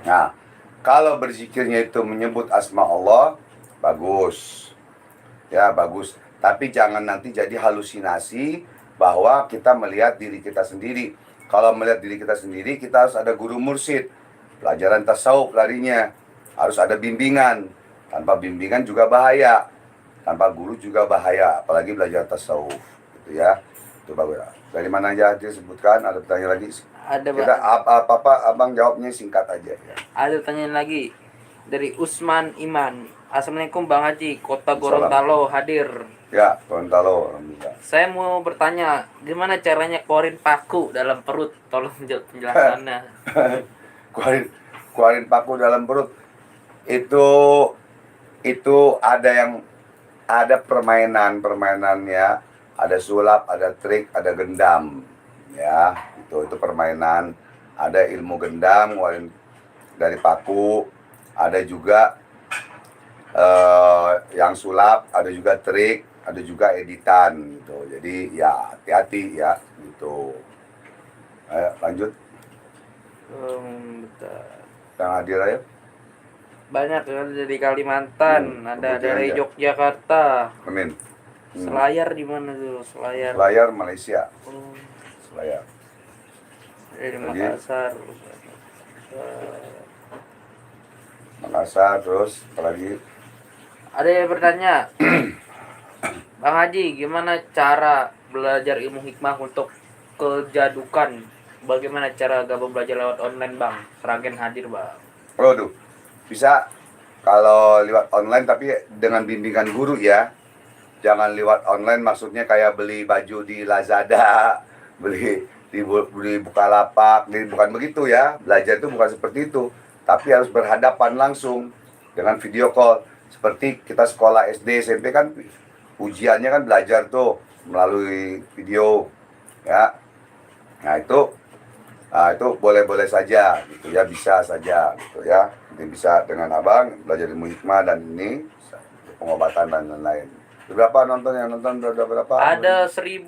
Nah, kalau berzikirnya itu menyebut asma Allah, bagus. Ya, bagus. Tapi jangan nanti jadi halusinasi bahwa kita melihat diri kita sendiri. Kalau melihat diri kita sendiri, kita harus ada guru mursyid. Pelajaran tasawuf larinya. Harus ada bimbingan. Tanpa bimbingan juga bahaya. Tanpa guru juga bahaya. Apalagi belajar tasawuf. Gitu ya. Itu bagus. Dari mana aja disebutkan? Ada pertanyaan lagi? Ada Kita apa-apa Abang jawabnya singkat aja ya. Ada pertanyaan lagi dari Usman Iman. Assalamualaikum Bang Haji, Kota Gorontalo hadir. Ya, Gorontalo, alhamdulillah. Saya mau bertanya, gimana caranya keluarin paku dalam perut? Tolong penjelasannya. keluarin paku dalam perut. Itu ada permainannya, ada sulap, ada trik, ada gendam. Ya, itu permainan. Ada ilmu gendam keluarin dari paku, ada juga yang sulap, ada juga trik, ada juga editan gitu. Jadi ya hati-hati ya gitu. Ayo lanjut. Bentar. Yang hadir ayo. Banyak kan dari Kalimantan, ada sebutin dari aja. Yogyakarta. Amin. Selayar di mana tuh? Selayar. Selayar Malaysia. Oh, Selayar. dari Lagi? Makassar. Makassar terus apalagi? Ada yang bertanya, Bang Haji, gimana cara belajar ilmu hikmah untuk kejadukan? Bagaimana cara gabung belajar lewat online, Bang? Seragen hadir, Bang. Waduh. Bisa kalau lewat online tapi dengan bimbingan guru ya. Jangan lewat online maksudnya kayak beli baju di Lazada, beli Bukalapak, bukan begitu ya. Belajar itu bukan seperti itu, tapi harus berhadapan langsung dengan video call. Seperti kita sekolah SD, SMP kan ujiannya kan belajar tuh melalui video ya. Nah, itu boleh-boleh saja gitu ya, bisa saja gitu ya. Nanti bisa dengan Abang belajar ilmu hikmah dan ini pengobatan dan lain-lain. Berapa nonton yang nonton berapa? Ada 1.000,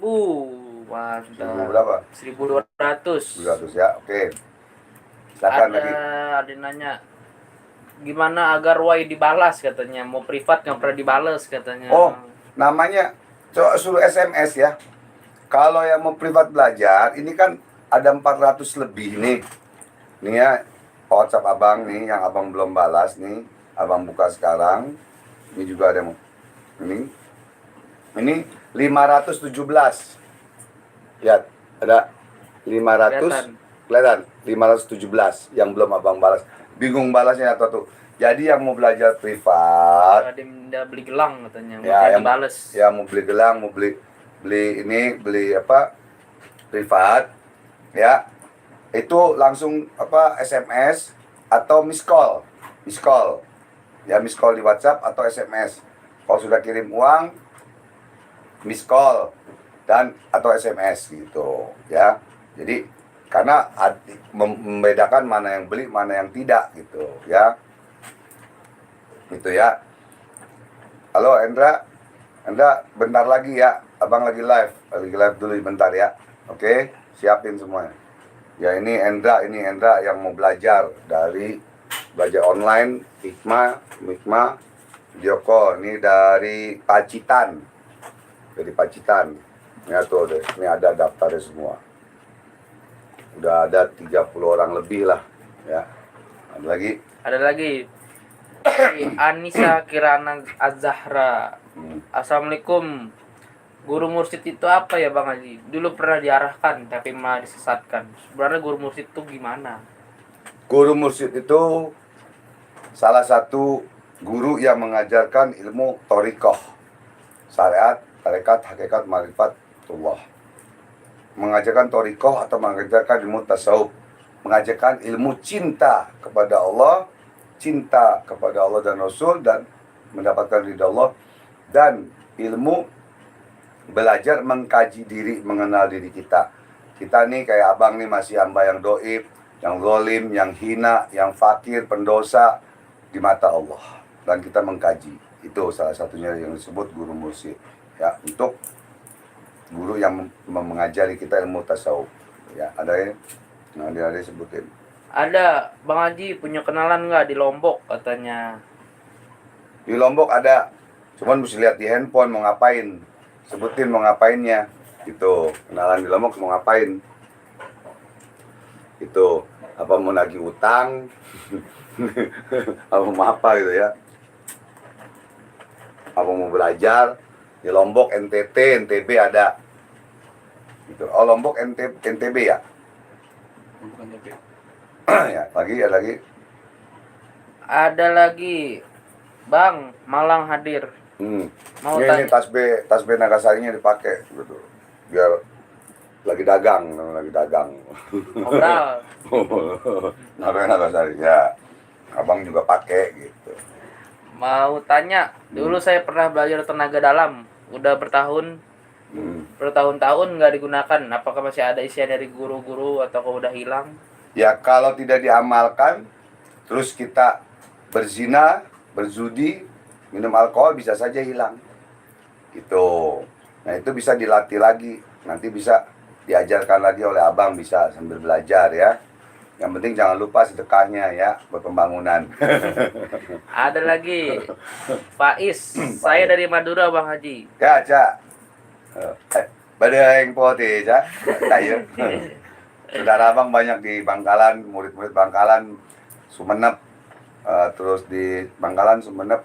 Mas. 1.000 berapa? 1.200. 200 ya. Oke. Silakan lagi. Ada nanya, gimana agar WhatsApp dibalas katanya, mau privat nggak pernah dibalas katanya. Oh, namanya coba suruh SMS ya. Kalau yang mau privat belajar, ini kan ada 400 lebih nih. Nih ya, WhatsApp Abang nih yang Abang belum balas nih. Abang buka sekarang. Ini juga ada yang ini 517. Lihat, ada 500 kelihatan 517 yang belum Abang balas. Bingung balasnya atau tuh. Jadi yang mau belajar privat, Ada beli gelang katanya, ya, yang dibales. Ya mau beli gelang, mau beli apa privat ya, itu langsung SMS atau miss call ya, miss call di WhatsApp atau SMS. Kalau sudah kirim uang, miss call dan atau SMS gitu ya. Jadi karena membedakan mana yang beli mana yang tidak gitu ya. Gitu ya. Halo Endra, bentar lagi ya, Abang lagi live dulu bentar ya. Oke, siapin semuanya. Ya ini Endra yang mau belajar belajar online hikmah video call. Ini dari Pacitan. Ya tuh deh, ini ada daftarnya semua. Udah ada 30 orang lebih lah ya. Ada lagi? Anissa Kirana Az-Zahra. Assalamualaikum. Guru mursyid itu apa ya Bang Haji? Dulu pernah diarahkan tapi malah disesatkan. Sebenarnya guru mursyid itu gimana? Guru mursyid itu salah satu guru yang mengajarkan ilmu thariqah, syariat, tarekat, hakikat, ma'rifatullah. Mengajarkan thariqah atau mengajarkan ilmu tasawuf, mengajarkan ilmu cinta kepada Allah dan Rasul dan mendapatkan ridha Allah, dan ilmu belajar mengkaji diri, mengenal diri kita. Kita nih kayak Abang nih masih hamba yang doib, yang zalim, yang hina, yang fakir, pendosa di mata Allah, dan kita mengkaji. Itu salah satunya yang disebut guru mursyid ya, untuk guru yang mengajari kita ilmu tasawuf ya. Ada ya? Nah, ada sebutin. Ada, Bang Haji punya kenalan nggak di Lombok katanya? Di Lombok ada, cuman mesti lihat di handphone mau ngapain. Sebutin mau ngapainnya. Itu, kenalan di Lombok mau ngapain. Itu, apa mau nagih utang, apa mau apa gitu ya. Apa mau belajar. Di Lombok, NTT, NTB ada. Gitu. Oh, Lombok NTB ya? Ya, ada lagi. Ada lagi, Bang, Malang hadir. Mau ini tasbih Nagasarinya dipakai gitu. Biar lagi dagang. Obral. Nagasari ya. Abang juga pakai gitu. Mau tanya, dulu saya pernah belajar tenaga dalam, udah bertahun-tahun nggak digunakan. Apakah masih ada isian dari guru-guru atau udah hilang? Ya kalau tidak diamalkan, terus kita berzina, berzudi, minum alkohol, bisa saja hilang. gitu. Nah itu bisa dilatih lagi, nanti bisa diajarkan lagi oleh abang, bisa sambil belajar ya. Yang penting jangan lupa sedekahnya ya buat pembangunan. Ada lagi Faiz, saya dari Madura Bang Haji. Ya Cak, badai yang putih Cak, tayo. Saudara abang banyak di Bangkalan, murid-murid Bangkalan, Sumenep, terus di Bangkalan, Sumenep,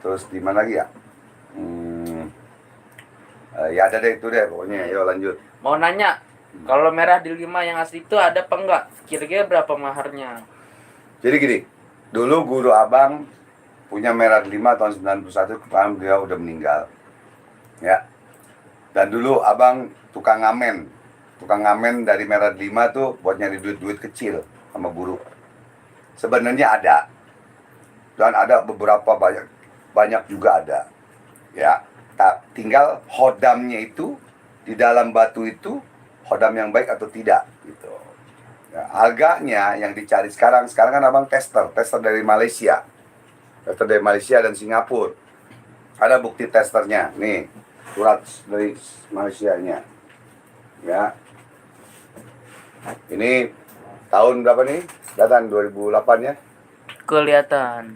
terus di mana lagi ya? Ya ada deh itu deh pokoknya. Yuk lanjut. Mau nanya, kalau merah di 5 yang asli itu ada apa enggak? Kira-kira berapa maharnya? Jadi gini, dulu guru abang punya merah 5 tahun 91, sekarang dia udah meninggal. Ya. Dan dulu abang tukang ngamen dari merah 5 tuh buat nyari duit-duit kecil sama guru. Sebenarnya ada. Dan ada beberapa banyak juga ada. Ya. Tinggal hodamnya itu di dalam batu itu hodam yang baik atau tidak gitu. Ya, harganya yang dicari sekarang kan abang tester dari Malaysia. Tester dari Malaysia dan Singapura. Ada bukti testernya. Nih, surat dari Malaysianya. Ya. Ini tahun berapa nih? Datang 2008 ya? Kelihatan.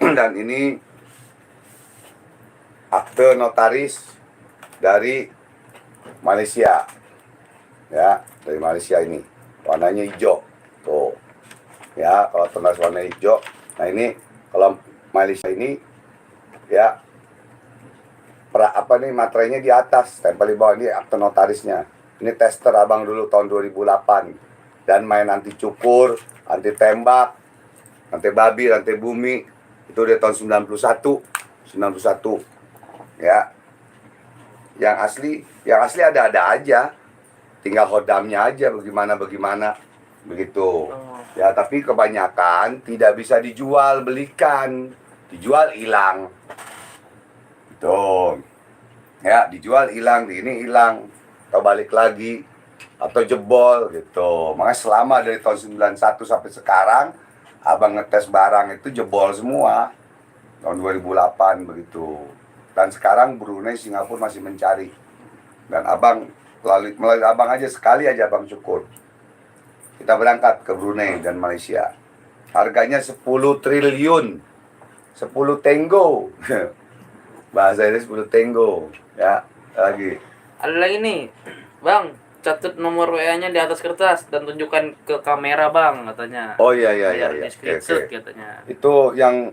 Dan ini akte notaris dari Malaysia. Ya, dari Malaysia ini. Warnanya hijau. Tuh. Ya, kalau tunas warna hijau. Nah, ini kalau Malaysia ini ya materainya di atas, tempel di bawah, ini akte notarisnya. Ini tester abang dulu tahun 2008. Dan main anti cukur, anti tembak, anti babi, anti bumi. Itu dari tahun 91. Ya. Yang asli ada-ada aja. Tinggal hodamnya aja bagaimana begitu. Ya, tapi kebanyakan tidak bisa dijual, belikan. Dijual hilang. Tuh. Ya, dijual hilang, ini hilang. Atau balik lagi atau jebol gitu. Makanya selama dari tahun 91 sampai sekarang abang ngetes barang itu jebol semua. Tahun 2008 begitu. Dan sekarang Brunei, Singapura masih mencari. Dan abang melalui abang aja sekali aja abang syukur. Kita berangkat ke Brunei dan Malaysia. Harganya 10 triliun. 10 tenggo. Bahasa ini 10 tenggo. Ya, lagi. Ada lagi nih, Bang, catat nomor WA-nya di atas kertas dan tunjukkan ke kamera, Bang, katanya. Oh iya. Di screenshot katanya. Itu yang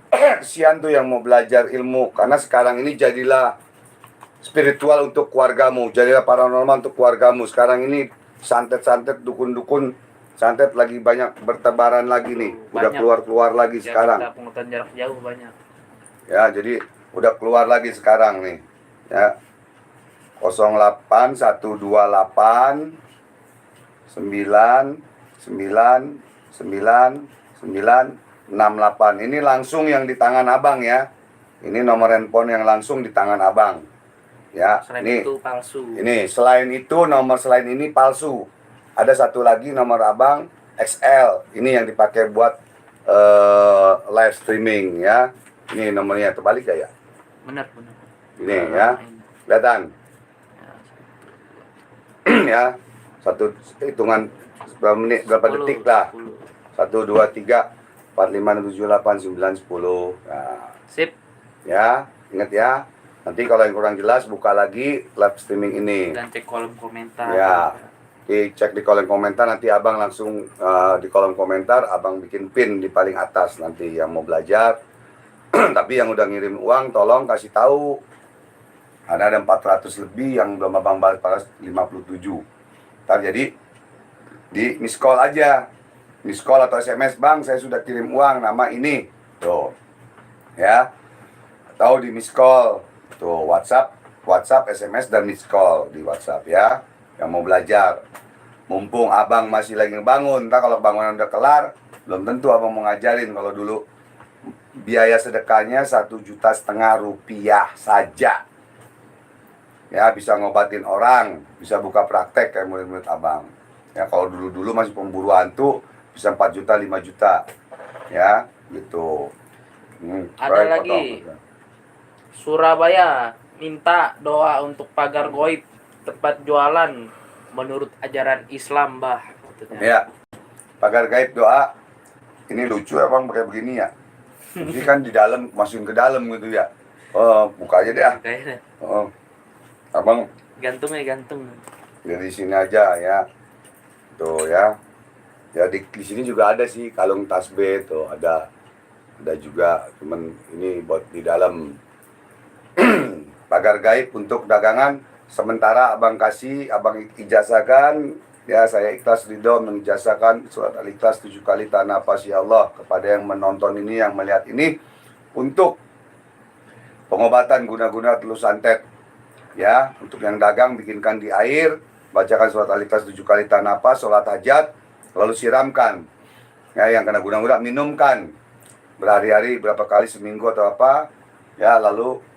kesian tuh yang mau belajar ilmu, karena sekarang ini jadilah spiritual untuk keluargamu, jadilah paranormal untuk keluargamu. Sekarang ini santet-santet, dukun-dukun santet lagi banyak bertebaran lagi nih. Udah keluar lagi sekarang. Penguatan jarak jauh banyak. Ya, jadi udah keluar lagi sekarang nih. Ya. 08128 9996968. Ini langsung yang di tangan abang ya. Ini nomor handphone yang langsung di tangan abang. Ya, Selain ini itu palsu. Ini selain itu nomor selain ini palsu. Ada satu lagi nomor abang XL. Ini yang dipakai buat live streaming ya. Ini nomornya terbalik ya? Benar. Ini ya. Kelihatan. Ya, satu hitungan berapa menit, berapa detik lah. 1, 2, 3, 4, 5, 6, 7, 8, 9, 10. Nah, sip. Ya, ingat ya. Nanti kalau yang kurang jelas buka lagi live streaming ini. Dan cek kolom komentar. Ya, dicek di kolom komentar, nanti abang langsung di kolom komentar abang bikin pin di paling atas nanti yang mau belajar. Tapi yang udah ngirim uang tolong kasih tahu. Ada 400 lebih yang belum abang balas 57. Ntar jadi di miss call aja. Miss call atau SMS, Bang, saya sudah kirim uang nama ini. Tuh. Ya. Atau di miss call. Tuh, WhatsApp, SMS dan miss call di WhatsApp ya. Yang mau belajar. Mumpung abang masih lagi ngebangun. Ntar kalau bangunan udah kelar, belum tentu abang mau ngajarin. Kalau dulu biaya sedekahnya 1,5 juta rupiah saja. Ya, bisa ngobatin orang, bisa buka praktek kayak murid-murid abang. Ya, kalau dulu-dulu masih pemburu hantu bisa 4 juta, 5 juta. Ya, gitu. Ada lagi. Surabaya minta doa untuk pagar goib tempat jualan menurut ajaran Islam, Bah. Katanya. Ya, pagar gaib doa. Ini lucu abang pakai begini ya. Ini kan di dalam, masukin ke dalam gitu ya. Oh, buka aja deh ah. Kayaknya Oh, abang gantung ya, gantung. dari sini aja ya. Tuh ya. Ya di sini juga ada sih kalung tasbih tuh ada juga, cuman ini buat di dalam. Pagar gaib untuk dagangan sementara abang kasih, abang ijazahkan ya, saya ikhlas ridho mengijazahkan surat al-ikhlas 7 kali tanah nafas ya Allah kepada yang menonton ini, yang melihat ini, untuk pengobatan guna-guna teluh santet ya. Untuk yang dagang bikinkan di air, bacakan surat al-ikhlas 7 kali tanah nafas, sholat hajat, lalu siramkan ya. Yang kena guna-guna minumkan berhari-hari, berapa kali seminggu atau apa ya, lalu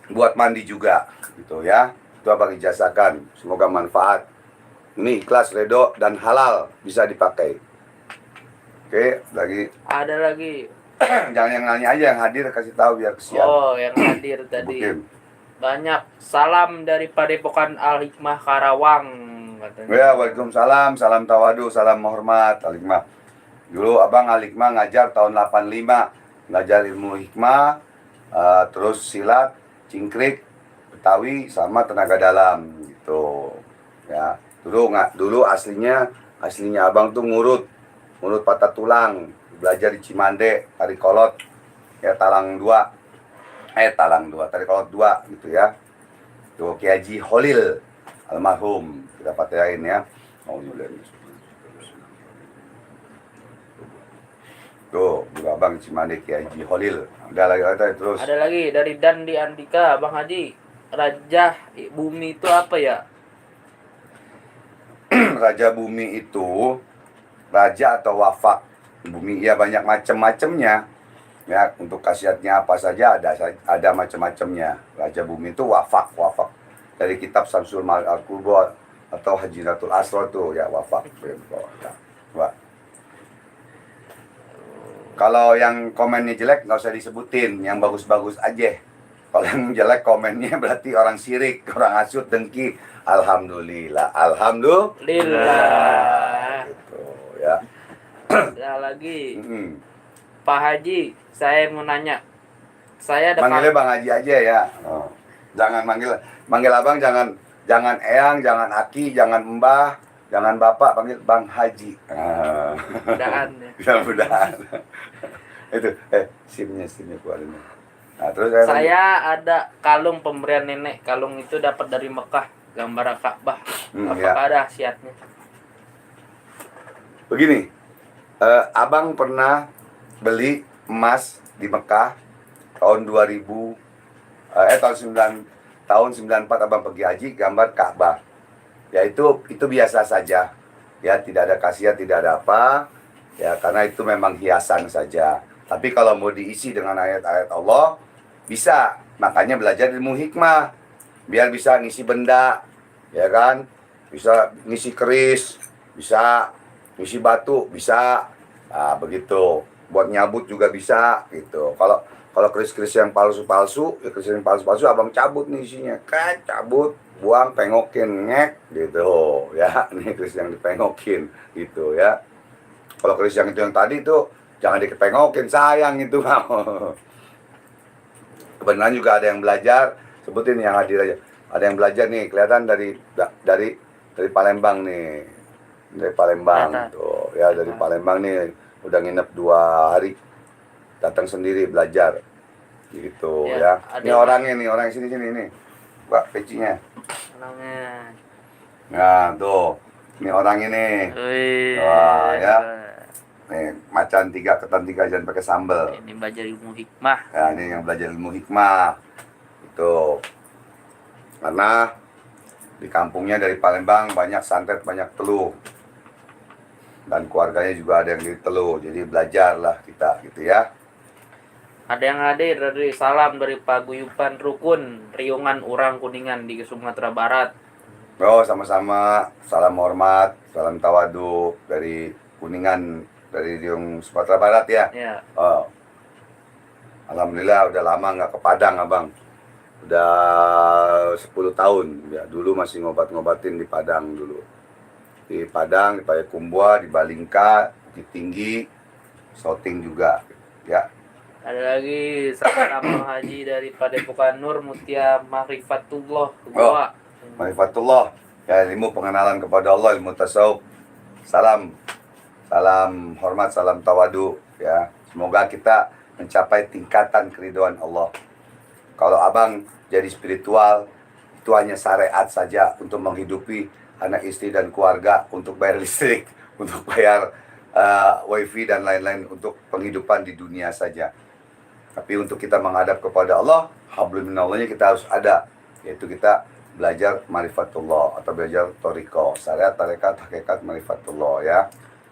buat mandi juga gitu ya. Itu abang ijazahkan, semoga manfaat. Ini ikhlas, redo, dan halal, bisa dipakai. Oke, lagi Ada lagi. jangan yang nanya aja, yang hadir kasih tahu biar kesian. Oh, yang hadir tadi. Mungkin. Banyak salam dari Padepokan Al Hikmah Karawang katanya. Ya, waalaikumsalam, salam tawadu, salam hormat Al Hikmah. Dulu abang Al Hikmah ngajar tahun 85, ngajar ilmu hikmah, terus silat, cingkrik, betawi, sama tenaga dalam gitu ya. Dulu aslinya abang tuh ngurut patah tulang, belajar di Cimande, tarik kolot ya, talang 2 tarik kolot 2 gitu ya. Tuh Kiai Haji Holil almarhum kita pateain ya. Tuh juga abang Cimande Kiai Haji Holil. Ada lagi terus. Ada lagi dari Dandi Andika, Bang Haji. Raja Bumi itu apa ya? Raja Bumi itu raja atau wafak bumi ya, banyak macam-macamnya ya. Untuk khasiatnya apa saja ada macam-macamnya. Raja Bumi itu wafak dari kitab Samsul Al-Qurba atau Hajinatul Asro tuh ya, wafak ya. Wah. Kalau yang komennya jelek nggak usah disebutin, yang bagus-bagus aja. Kalau yang jelek komennya berarti orang syirik, orang hasut, dengki. Alhamdulillah. Gitu ya. Ada lagi. Pak Haji, saya mau nanya. Saya ada Manggilnya Bang Haji aja ya. Oh. Jangan manggil abang, jangan eyang, jangan aki, jangan mbah, jangan bapak, panggil Bang Haji. mudahan ya. Mudah-mudahan. Itu simnya keluarin. Nah, terus saya ada kalung pemberian nenek. Kalung itu dapat dari Mekah, gambar Ka'bah. Apakah ada khasiatnya? Begini, abang pernah beli emas di Mekah tahun 2000, tahun 94 abang pergi haji, gambar Ka'bah. Ya itu biasa saja. Ya tidak ada khasiat, tidak ada apa. Ya karena itu memang hiasan saja. Tapi kalau mau diisi dengan ayat-ayat Allah, bisa. Makanya belajar ilmu hikmah, biar bisa ngisi benda, ya kan? Bisa ngisi keris, bisa ngisi batu, bisa. Nah, begitu. Buat nyabut juga bisa, gitu. Kalau keris-keris yang palsu-palsu, ya keris yang palsu-palsu abang cabut nih isinya. Kan cabut, buang, pengokin, ngek, gitu. Ya, ini keris yang dipengokin, gitu ya. Kalau keris yang itu yang tadi tuh jangan dikepengokin, sayang itu mau. Kebenaran juga ada yang belajar, sebutin yang hadir aja. Ada yang belajar nih, kelihatan dari Palembang nih. Dari Palembang tuh, ya dari Palembang nih udah nginep 2 hari. Datang sendiri belajar. Gitu ya. Ini orangnya nih, orang sini nih. Mbak pecinya. Orangnya. Nah, tuh. Ini orang ini. Wah, ya. Nih, macan 3, ketan 3, jangan pakai sambal. Ini belajar ilmu hikmah. Ya, ini yang belajar ilmu hikmah. Itu. Karena di kampungnya dari Palembang banyak santet, banyak teluh. Dan keluarganya juga ada yang di teluh. Jadi belajarlah kita gitu ya. Ada yang hadir dari salam dari Paguyuban Rukun, Riungan Urang Kuningan di Sumatera Barat. Oh, sama-sama. Salam hormat, salam tawadu dari Kuningan, dari Riung Sumatera Barat ya. Ya. Oh. Alhamdulillah udah lama nggak ke Padang abang. Udah 10 tahun. Ya, dulu masih ngobat-ngobatin di Padang dulu. Di Padang, di Payakumbuh, di Balingka, di Tinggi, shooting juga. Ya, Ada lagi salam Bang Haji dari Padepokan Nur Mutia Marifatullah Goa. Marifatullah. Ya, ilmu pengenalan kepada Allah, ilmu tasawuf. Salam, salam hormat, salam tawadu. Ya, semoga kita mencapai tingkatan keridhaan Allah. Kalau abang jadi spiritual, itu hanya syariat saja untuk menghidupi anak istri dan keluarga, untuk bayar listrik, untuk bayar wifi dan lain-lain, untuk penghidupan di dunia saja. Tapi untuk kita menghadap kepada Allah, hablum minallahnya kita harus ada, yaitu kita belajar marifatullah atau belajar toriko, syariat, tarekat, hakikat, marifatullah ya.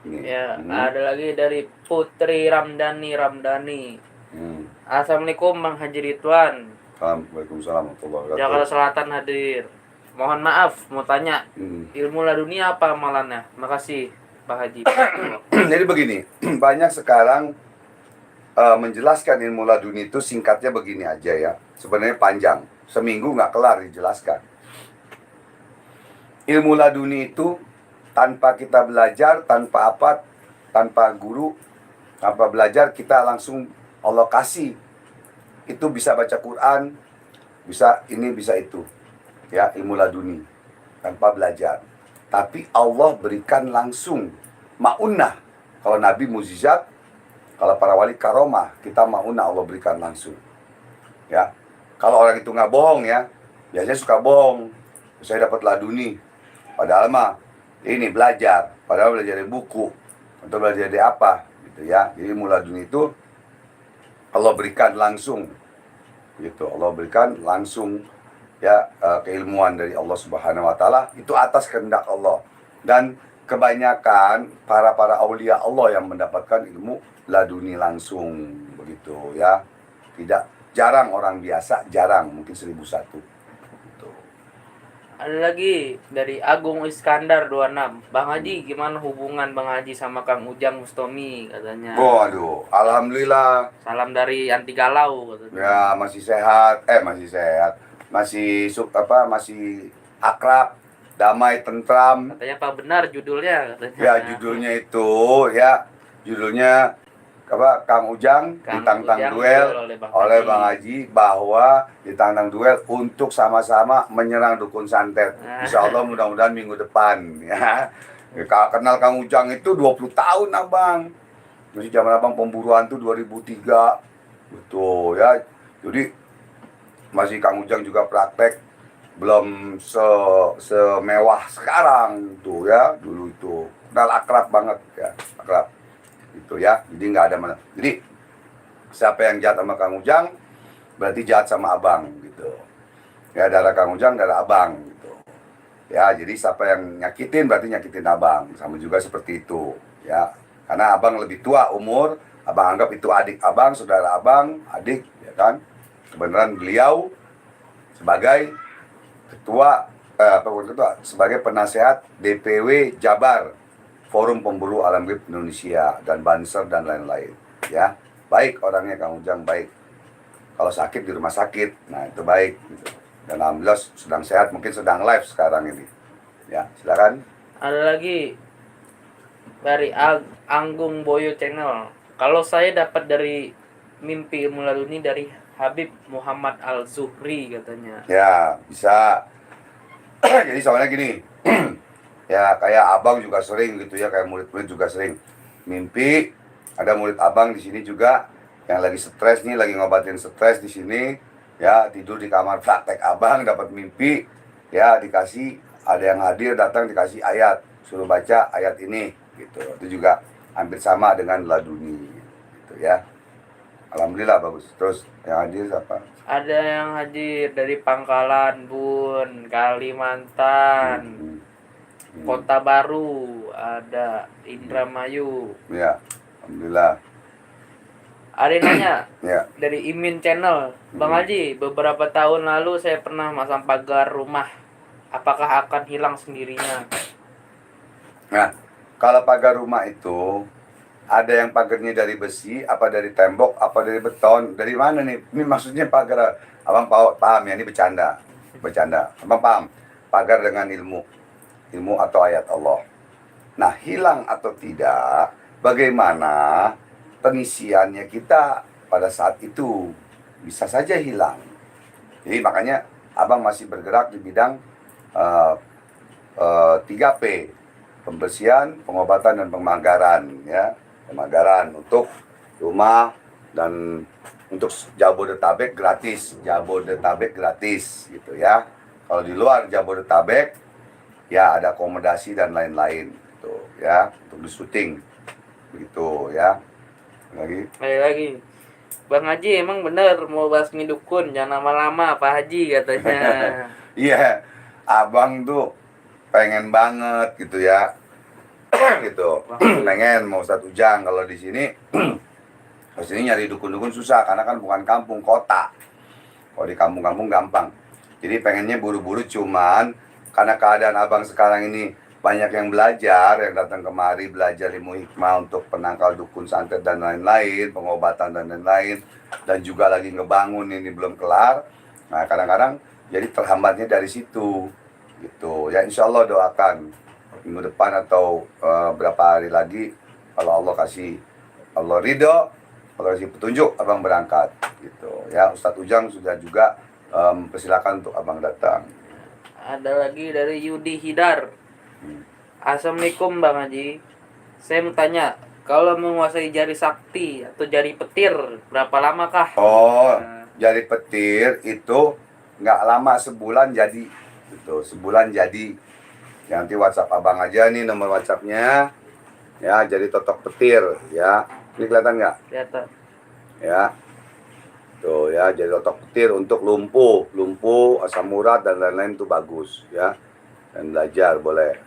Ini. Ya, ada lagi dari Putri Ramdhani. Assalamualaikum Bang Haji Ridwan. Waalaikumsalam warahmatullahi wabarakatuh. Jakarta Selatan hadir. Mohon maaf, mau tanya, ilmu laduni apa amalannya? Makasih Pak Haji. Jadi begini, banyak sekarang menjelaskan ilmu laduni itu singkatnya begini aja ya. Sebenarnya panjang, seminggu nggak kelar dijelaskan. Ilmu laduni itu tanpa kita belajar, tanpa guru, tanpa belajar, kita langsung Allah kasih. Itu bisa baca Quran, bisa ini, bisa itu. Ya, ilmu laduni tanpa belajar. Tapi Allah berikan langsung ma'unah. Kalau Nabi mukjizat, kalau para wali karomah, kita ma'unah Allah berikan langsung. Ya, kalau orang itu nggak bohong ya, biasanya suka bohong. Saya dapat laduni, padahal mah ini belajar, padahal belajar dari buku atau belajar dari apa, gitu ya. Jadi ilmu laduni itu Allah berikan langsung, gitu. Allah berikan langsung ya, keilmuan dari Allah Subhanahu Wa Taala itu atas kehendak Allah. Dan kebanyakan para aulia Allah yang mendapatkan ilmu laduni langsung, begitu ya. Tidak, jarang orang biasa, jarang, mungkin 1001. Gitu. Ada lagi dari Agung Iskandar 26. Bang Haji, gimana hubungan Bang Haji sama Kang Ujang Mustomi katanya? Waduh, alhamdulillah. Salam dari anti galau katanya. Ya, masih sehat, masih akrab, damai, tentram. Katanya Pak benar judulnya katanya. Ya, judulnya itu ya, judulnya apa, Kang Ujang ditantang duel oleh Bang Haji, bahwa ditantang duel untuk sama-sama menyerang dukun santet. Insya Allah mudah-mudahan minggu depan ya. Kenal Kang Ujang itu 20 tahun abang. Jadi zaman abang pemburuan tuh 2003. Betul ya. Jadi masih Kang Ujang juga praktek, belum semewah sekarang tuh ya. Dulu itu kenal, akrab banget ya, akrab itu ya. Jadi nggak ada mana. Jadi siapa yang jahat sama Kang Ujang berarti jahat sama abang gitu ya. Darah Kang Ujang, darah abang gitu ya. Jadi siapa yang nyakitin berarti nyakitin abang, sama juga seperti itu ya. Karena abang lebih tua umur, abang anggap itu adik abang, saudara abang, adik ya kan. Kebenaran beliau sebagai ketua sebagai penasehat DPW Jabar, Forum Pemburu Alam Gaib Indonesia, dan Banser dan lain-lain ya. Baik orangnya Kang Ujang, baik. Kalau sakit di rumah sakit, nah itu baik gitu. Dan alhamdulillah sedang sehat, mungkin sedang live sekarang ini ya. Silakan. Ada lagi dari Anggung Boyo Channel. Kalau saya dapat dari mimpi ilmu laduni dari Habib Muhammad Al-Zuhri katanya. Ya, bisa. Jadi soalnya gini, ya kayak abang juga sering gitu ya, kayak murid-murid juga sering mimpi. Ada murid abang di sini juga yang lagi stres nih, lagi ngobatin stres di sini ya, tidur di kamar praktek abang, dapat mimpi ya, dikasih, ada yang hadir datang dikasih ayat, suruh baca ayat ini gitu. Itu juga hampir sama dengan laduni gitu ya. Alhamdulillah bagus. Terus yang hadir siapa? Ada yang hadir dari Pangkalan Bun, Kalimantan, Kota Baru, ada Indramayu. Ya, alhamdulillah. Ada yang nanya Ya. dari Imin Channel, Bang Haji, beberapa tahun lalu saya pernah masang pagar rumah. Apakah akan hilang sendirinya? Nah, kalau pagar rumah itu ada yang pagarnya dari besi, apa dari tembok, apa dari beton, dari mana nih? Ini maksudnya pagar, abang paham ya, ini bercanda, abang paham, pagar dengan ilmu atau ayat Allah. Nah, hilang atau tidak, bagaimana pengisiannya kita pada saat itu, bisa saja hilang. Jadi makanya abang masih bergerak di bidang 3P, pembersihan, pengobatan, dan pemagaran, ya. Pemagaran untuk rumah dan untuk Jabodetabek gratis, gitu ya. Kalau di luar Jabodetabek ya ada akomodasi dan lain-lain gitu ya, untuk di syuting begitu ya. Lagi Bang Haji emang bener mau bahas dukun, jangan lama-lama Pak Haji katanya. Iya, abang tuh pengen banget gitu ya. Gitu. Pengen mau Ustadz Ujang kalau di sini. Di sini nyari dukun-dukun susah karena kan bukan kampung, kota. Kalau di kampung-kampung gampang. Jadi pengennya buru-buru, cuman karena keadaan abang sekarang ini banyak yang belajar, yang datang kemari belajar ilmu hikmah untuk penangkal dukun, santet dan lain-lain, pengobatan dan lain-lain, dan juga lagi ngebangun ini belum kelar. Nah kadang-kadang jadi terhambatnya dari situ gitu ya. Insya Allah doakan minggu depan atau berapa hari lagi, kalau Allah kasih, Allah ridho, kalau kasih petunjuk, abang berangkat gitu ya. Ustadz Ujang sudah juga persilakan untuk abang datang. Ada lagi dari Yudi Hidar. Assalamualaikum Bang Haji. Saya mau tanya, kalau menguasai jari sakti atau jari petir, berapa lama kah? Oh, jari petir itu nggak lama, sebulan jadi. Gitu, sebulan jadi. Ya, nanti WhatsApp abang aja nih nomor WhatsAppnya. Ya, jadi totok petir ya. Ini kelihatan nggak? Kelihatan. Ya. Tuh ya, jadi totok petir untuk lumpuh, asam urat dan lain-lain itu bagus ya. Dan belajar boleh.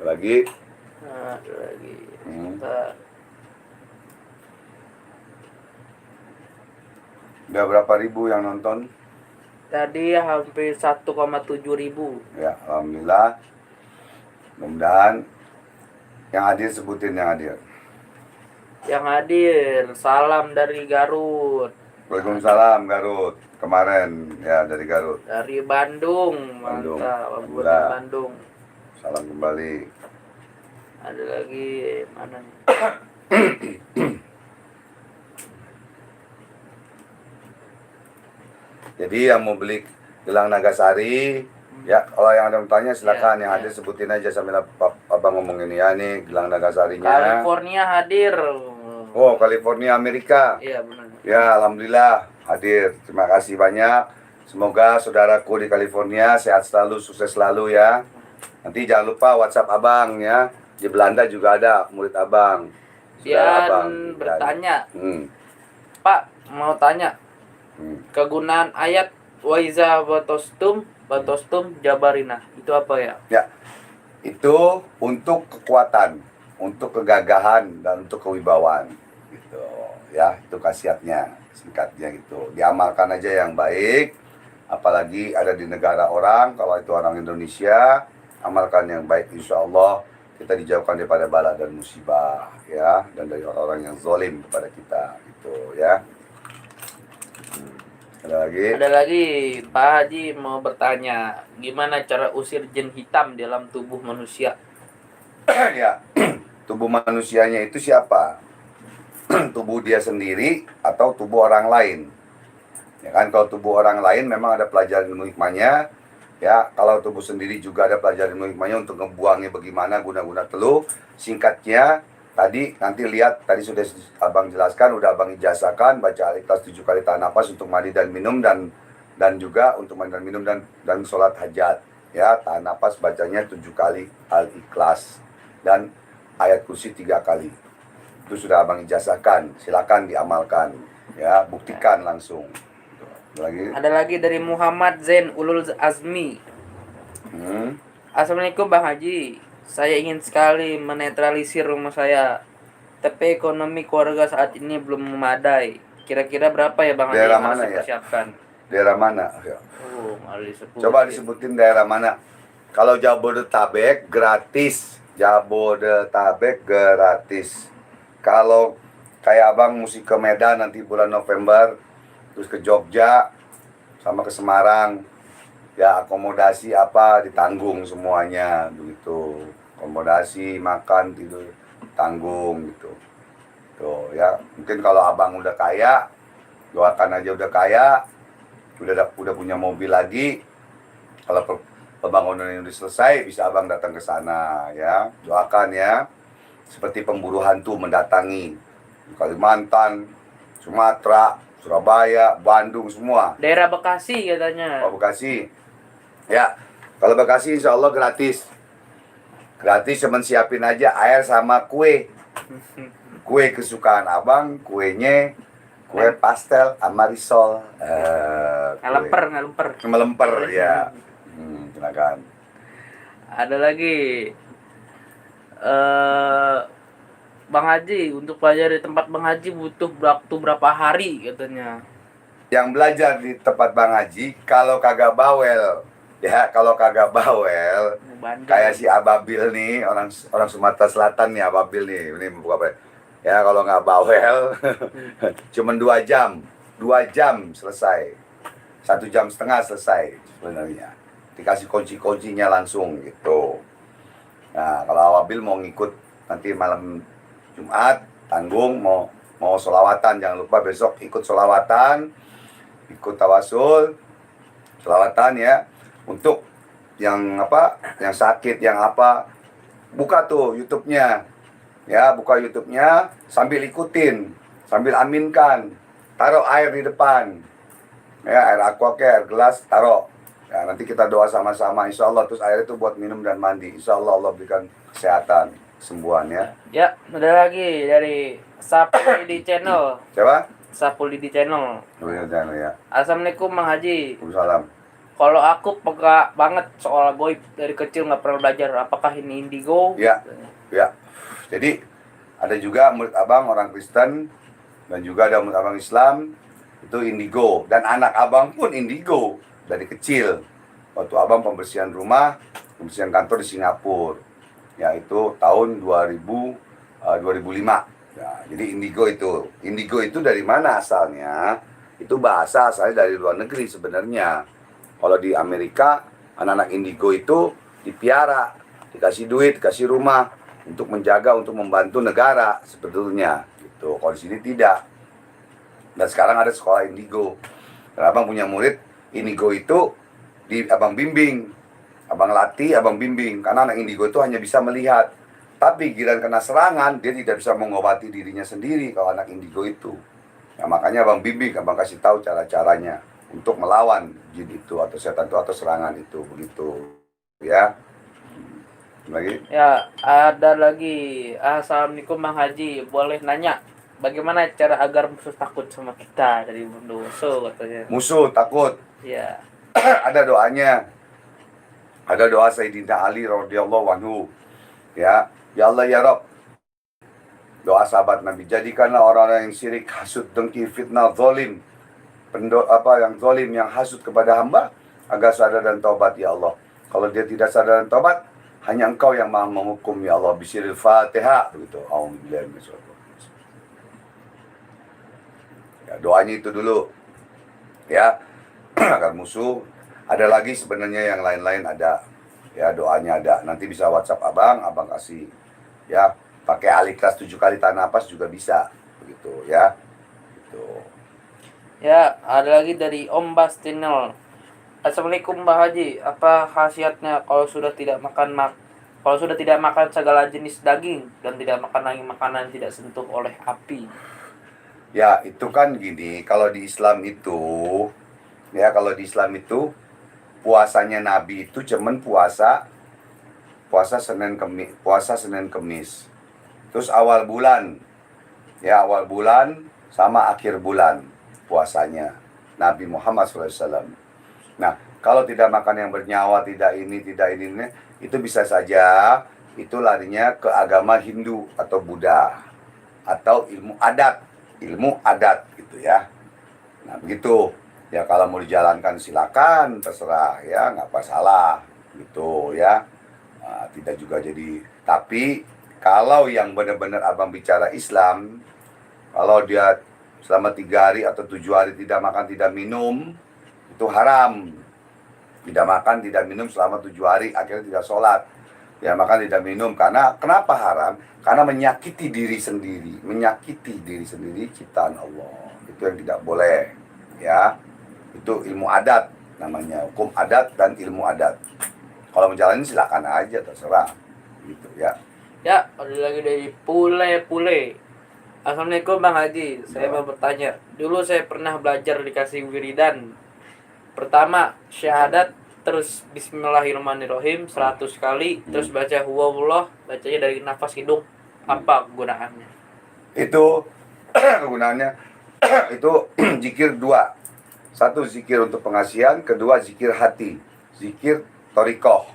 Lagi. Nah, ada lagi. Udah berapa ribu yang nonton? Tadi hampir 1,7 ribu. Ya, alhamdulillah. Mudah-mudahan yang hadir sebutin yang hadir. Yang hadir, salam dari Garut. Waalaikumsalam Garut. Kemarin ya dari Garut. Dari Bandung, Bandung. mantap. Alhamdulillah. Bandung. Salam kembali. Ada lagi mana nih? Jadi yang mau beli gelang Nagasari, ya kalau yang ada yang tanya silakan, yang hadir sebutin aja sambil abang ngomong ini ya, nih gelang Nagasarinya. California hadir. Oh, California, Amerika. Iya benar. Ya, alhamdulillah hadir. Terima kasih banyak. Semoga saudaraku di California sehat selalu, sukses selalu ya. Nanti jangan lupa WhatsApp abang ya. Di Belanda juga ada murid abang. Dan bertanya, Pak mau tanya, kegunaan ayat waiza batostum jabarina itu apa ya? Ya, itu untuk kekuatan, untuk kegagahan dan untuk kewibawaan gitu ya. Itu khasiatnya, singkatnya gitu. Diamalkan aja yang baik, apalagi ada di negara orang. Kalau itu orang Indonesia, amalkan yang baik, insya Allah kita dijauhkan daripada bala dan musibah ya, dan dari orang-orang yang zalim kepada kita gitu ya. Ada lagi Pak Haji mau bertanya, gimana cara usir jin hitam dalam tubuh manusia? Ya, tubuh manusianya itu siapa? Tubuh dia sendiri atau tubuh orang lain? Ya kan, kalau tubuh orang lain memang ada pelajaran ilmu hikmahnya. Ya, kalau tubuh sendiri juga ada pelajaran ilmu hikmahnya untuk ngebuangnya bagaimana, guna-guna teluh. Singkatnya tadi, nanti lihat, tadi sudah abang jelaskan, udah abang ijazahkan, baca Al-Ikhlas 7 kali tahan nafas untuk mandi dan minum, dan juga untuk mandi dan minum dan sholat hajat. Ya, tahan nafas bacanya 7 kali Al-Ikhlas dan ayat kursi 3 kali. Itu sudah abang ijazahkan, silakan diamalkan. Ya, buktikan langsung. Lagi. Ada lagi dari Muhammad Zain Ulul Azmi. Assalamualaikum Bang Haji. Saya ingin sekali menetralisir rumah saya, tapi ekonomi keluarga saat ini belum memadai. Kira-kira berapa ya Bang Haji yang harus dipersiapkan? Daerah mana? Malah disebut. Coba disebutin daerah mana. Kalau Jabodetabek gratis Jabodetabek gratis. Kalau kayak abang mesti ke Medan nanti bulan November, terus ke Jogja sama ke Semarang, ya akomodasi apa ditanggung semuanya begitu. Akomodasi, makan, tidur tanggung gitu. Tuh ya, mungkin kalau abang udah kaya, doakan aja udah kaya, udah punya mobil lagi. Kalau pembangunan ini udah selesai, bisa abang datang ke sana ya. Doakan ya. Seperti pemburu hantu mendatangi Kalimantan, Sumatera, Surabaya, Bandung semua. Daerah Bekasi katanya. Oh, Bekasi. Ya, kalau Bekasi insya Allah gratis. Gratis, cuman siapin aja air sama kue. Kue kesukaan abang, kuenya kue pastel sama risol. Ngelemper. Melemper ya. Silakan. Ada lagi Bang Haji, untuk belajar di tempat Bang Haji butuh waktu berapa hari katanya? Yang belajar di tempat Bang Haji, kalau kagak bawel, kayak si Ababil nih, orang Sumatera Selatan nih, Ababil nih, ini buka apa? Ya kalau nggak bawel, cuman 2 jam selesai, 1,5 jam selesai sebenarnya. Dikasih kunci-kuncinya langsung gitu. Nah kalau Ababil mau ngikut nanti malam Jumat tanggung, mau sholawatan, jangan lupa besok ikut sholawatan, ikut tawasul, sholawatan ya. Untuk yang sakit, yang apa, buka tuh YouTube-nya ya, buka YouTube-nya sambil ikutin, sambil aminkan, taruh air di depan ya, air aqua air gelas taruh ya, nanti kita doa sama-sama insya Allah, terus air itu buat minum dan mandi, insya Allah Allah berikan kesehatan, kesembuhan ya. Ya, ada lagi dari Sapulidi Channel. Siapa? Sapulidi Channel. Ya. Assalamualaikum Bang Haji. Waalaikumsalam. Kalau aku peka banget soal goib, dari kecil nggak pernah belajar. Apakah ini indigo? Ya. Jadi ada juga murid abang orang Kristen dan juga ada murid abang Islam itu indigo, dan anak abang pun indigo dari kecil. Waktu abang pembersihan rumah, pembersihan kantor di Singapura, yaitu tahun 2005. Ya, jadi indigo itu dari mana asalnya? Itu bahasa asalnya dari luar negeri sebenarnya. Kalau di Amerika, anak-anak indigo itu dipiara, dikasih duit, dikasih rumah untuk menjaga, untuk membantu negara sebetulnya. Gitu. Kalau di sini tidak. Dan sekarang ada sekolah indigo. Dan abang punya murid indigo itu abang bimbing, abang latih, abang bimbing. Karena anak indigo itu hanya bisa melihat. Tapi giliran kena serangan, dia tidak bisa mengobati dirinya sendiri kalau anak indigo itu. Nah, makanya abang bimbing, abang kasih tahu cara-caranya untuk melawan jin itu atau setan itu atau serangan itu, begitu ya. Lagi? Ya, ada lagi. Assalamualaikum Bang Haji, boleh nanya bagaimana cara agar musuh takut sama kita dari musuh katanya? Musuh takut? Ya. Ada doanya. Ada doa Sayyidina Ali radhiyallahu anhu. Ya Allah ya Rabb. Doa sahabat Nabi, jadikanlah orang-orang yang syirik, hasud, dengki, fitnah, zalim, yang zalim, yang hasud kepada hamba agar sadar dan taubat ya Allah. Kalau dia tidak sadar dan taubat, hanya Engkau yang Maha menghukum ya Allah. Bismillahil Fatihah begitu. Auzubillahi minasyaitonir rajim. Ya, doanya itu dulu. Ya. Agar musuh. Ada lagi sebenarnya yang lain-lain ada. Ya, doanya ada. Nanti bisa WhatsApp abang kasih. Ya, pakai Aliklas 7 kali tahan napas juga bisa. Begitu ya. Gitu. Ya, ada lagi dari Om Bastinel. Assalamualaikum Mbak Haji, apa khasiatnya kalau sudah tidak makan segala jenis daging dan tidak makan lagi makanan tidak sentuh oleh api? Ya, itu kan gini, kalau di Islam itu puasanya Nabi itu cuman puasa Senin Kemis. Terus awal bulan sama akhir bulan puasanya Nabi Muhammad SAW. Nah, kalau tidak makan yang bernyawa, tidak ini, itu bisa saja itu larinya ke agama Hindu atau Buddha atau ilmu adat gitu ya. Nah, begitu. Ya kalau mau dijalankan silakan, terserah ya, nggak masalah gitu ya. Tidak juga jadi. Tapi kalau yang benar-benar abang bicara Islam, kalau dia selama 3 hari atau 7 hari tidak makan tidak minum, itu haram. Tidak makan tidak minum selama 7 hari, akhirnya tidak sholat. Ya makan tidak minum. Karena kenapa haram? Karena menyakiti diri sendiri, ciptaan Allah. Itu yang tidak boleh, ya. Itu ilmu adat namanya, hukum adat dan ilmu adat. Kalau menjalani silakan aja, terserah, gitu ya. Ya, ada lagi dari Pule. Assalamualaikum Bang Haji, saya mau bertanya. Dulu saya pernah belajar dikasih wiridan. Pertama syahadat, terus Bismillahirrahmanirrahim 100 kali, terus baca huwallah, bacanya dari nafas hidung. Apa kegunaannya? Itu kegunaannya itu zikir 2. Satu zikir untuk pengasihan, kedua zikir hati, zikir torikoh.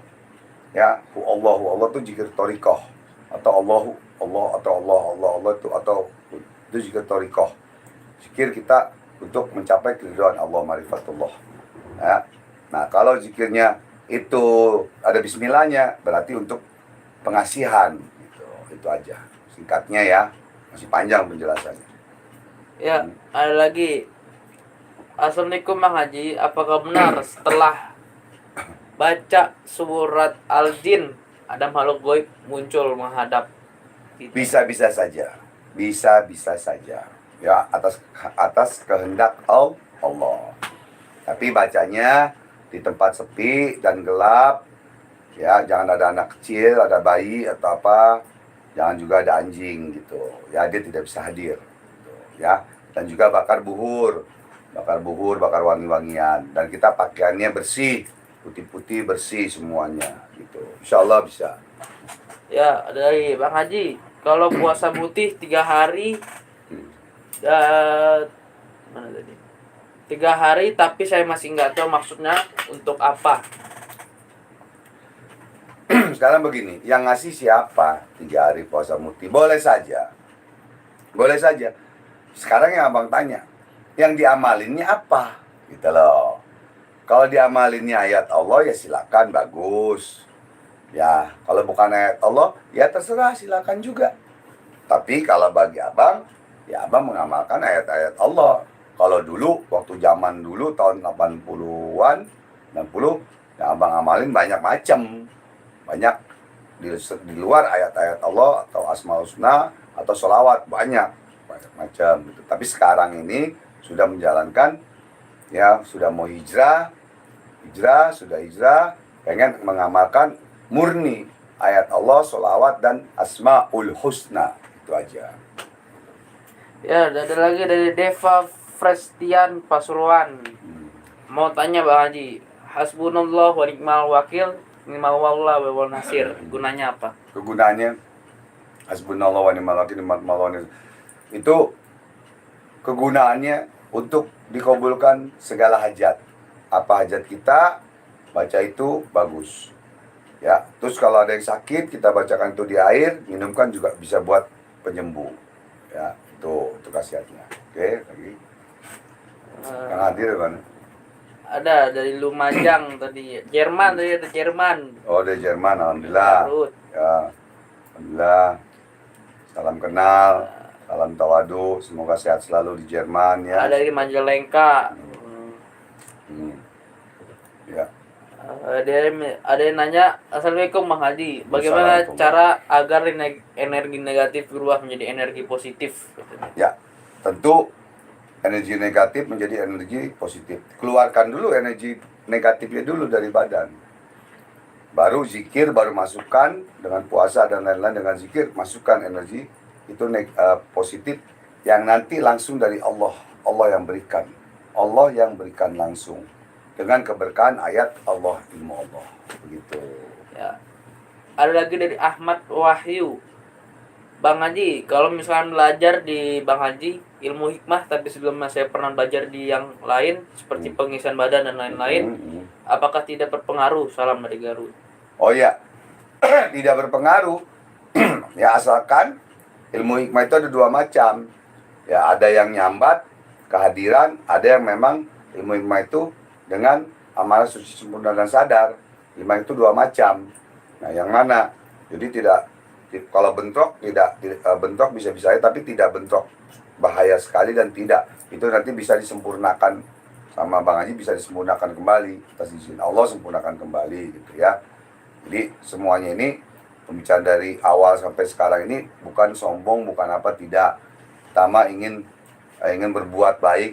Ya, Allah itu zikir torikoh, atau Allah atau Allah itu zikir torikoh. Zikir kita untuk mencapai keridhaan Allah, marifatullah. Ya. Nah, kalau zikirnya itu ada bismillahnya, berarti untuk pengasihan. Itu aja. Singkatnya ya, masih panjang penjelasannya. Ya, ada lagi. Assalamualaikum Bang Haji, apakah benar setelah baca surat Al-Jin ada makhluk gaib muncul menghadap kita? Bisa-bisa saja. Ya, atas kehendak Allah. Tapi bacanya di tempat sepi dan gelap. Ya, jangan ada anak kecil, ada bayi atau apa. Jangan juga ada anjing gitu. Ya, dia tidak bisa hadir. Gitu, ya, dan juga bakar buhur, bakar wangi-wangian. Dan kita pakaiannya bersih, putih-putih bersih semuanya. Gitu. Insya Allah bisa. Ya, ada lagi Bang Haji. Kalau puasa putih 3 hari, mana tadi? 3 hari, tapi saya masih nggak tahu maksudnya untuk apa. Sekarang begini, yang ngasih siapa 3 hari puasa putih? Boleh saja. Sekarang yang abang tanya, yang diamalinnya apa? Gitu loh. Kalau diamalinnya ayat Allah, ya silakan, bagus. Ya, kalau bukan ayat Allah, ya terserah, silakan juga. Tapi kalau bagi abang, ya abang mengamalkan ayat-ayat Allah. Kalau dulu, waktu zaman dulu, tahun 80-an, 90, ya abang amalin banyak macam. Banyak di luar ayat-ayat Allah, atau Asmaul Husna, atau sholawat, banyak macam gitu. Tapi sekarang ini sudah menjalankan, ya sudah mau hijrah, pengen mengamalkan murni ayat Allah, sholawat, dan Asmaul Husna. Itu aja. Ya, ada lagi dari Deva Frestian Pasuruan. Mau tanya Bang Haji, hasbunallah wa ni'mal wakil, ni'mal wallah wa nasir. Gunanya apa? Kegunaannya hasbunallah wa ni'mal wakil, itu kegunaannya untuk dikabulkan segala hajat. Apa hajat kita, baca itu bagus. Ya, terus kalau ada yang sakit, kita bacakan itu di air, minumkan juga bisa buat penyembuh. Ya, itu khasiatnya. Oke, lagi. Yang hadir kan? Ada dari Lumajang tadi, Jerman tadi, ada Jerman. Oh, dari Jerman, alhamdulillah. Garut. Ya, alhamdulillah. Salam kenal, salam tawadu, semoga sehat selalu di Jerman ya. Ada dari Majalengka. Ya. Ada yang nanya, Assalamualaikum Bang Haji, bagaimana Assalamualaikum. cara agar energi negatif berubah menjadi energi positif? Ya, tentu energi negatif menjadi energi positif. Keluarkan dulu energi negatifnya dulu dari badan. Baru zikir, baru masukkan dengan puasa dan lain-lain, dengan zikir masukkan energi itu positif yang nanti langsung dari Allah. Allah yang berikan langsung dengan keberkahan ayat Allah, ilmu Allah. Begitu. Ya. Ada lagi dari Ahmad Wahyu. Bang Haji, kalau misalnya belajar di Bang Haji ilmu hikmah, tapi sebelumnya saya pernah belajar di yang lain seperti pengisian badan dan lain-lain, apakah tidak berpengaruh? Salam dari Garut. Oh ya, tidak berpengaruh. Ya, asalkan ilmu hikmah itu ada 2 macam. Ya, ada yang nyambat kehadiran, ada yang memang ilmu hikmah itu dengan amalan suci, sempurna, dan sadar. Hikmah itu 2 macam. Nah, yang mana? Jadi kalau bentrok bentrok bisa-bisa aja, tapi tidak bentrok bahaya sekali dan tidak. Itu nanti bisa disempurnakan sama Bang Haji, bisa disempurnakan kembali atas izin Allah, sempurnakan kembali gitu ya. Jadi semuanya ini pembicaraan dari awal sampai sekarang ini bukan sombong, bukan apa, tidak. Pertama ingin berbuat baik,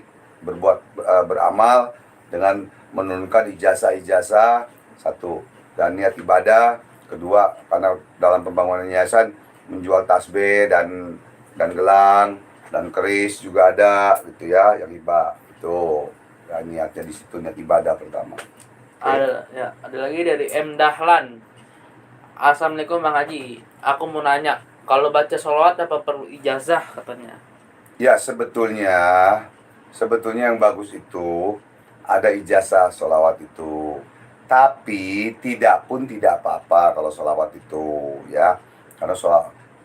beramal dengan menurunkan ijazah satu, dan niat ibadah. Kedua, karena dalam pembangunan yayasan menjual tasbih dan gelang dan keris juga ada gitu ya, yang hibah itu. Ya, niatnya di situ, niat ibadah pertama. Ada lagi dari M Dahlan. Assalamualaikum Bang Haji, aku mau nanya, kalau baca sholawat apa perlu ijazah katanya? Ya, sebetulnya yang bagus itu ada ijazah sholawat itu. Tapi tidak apa-apa kalau sholawat itu ya. Karena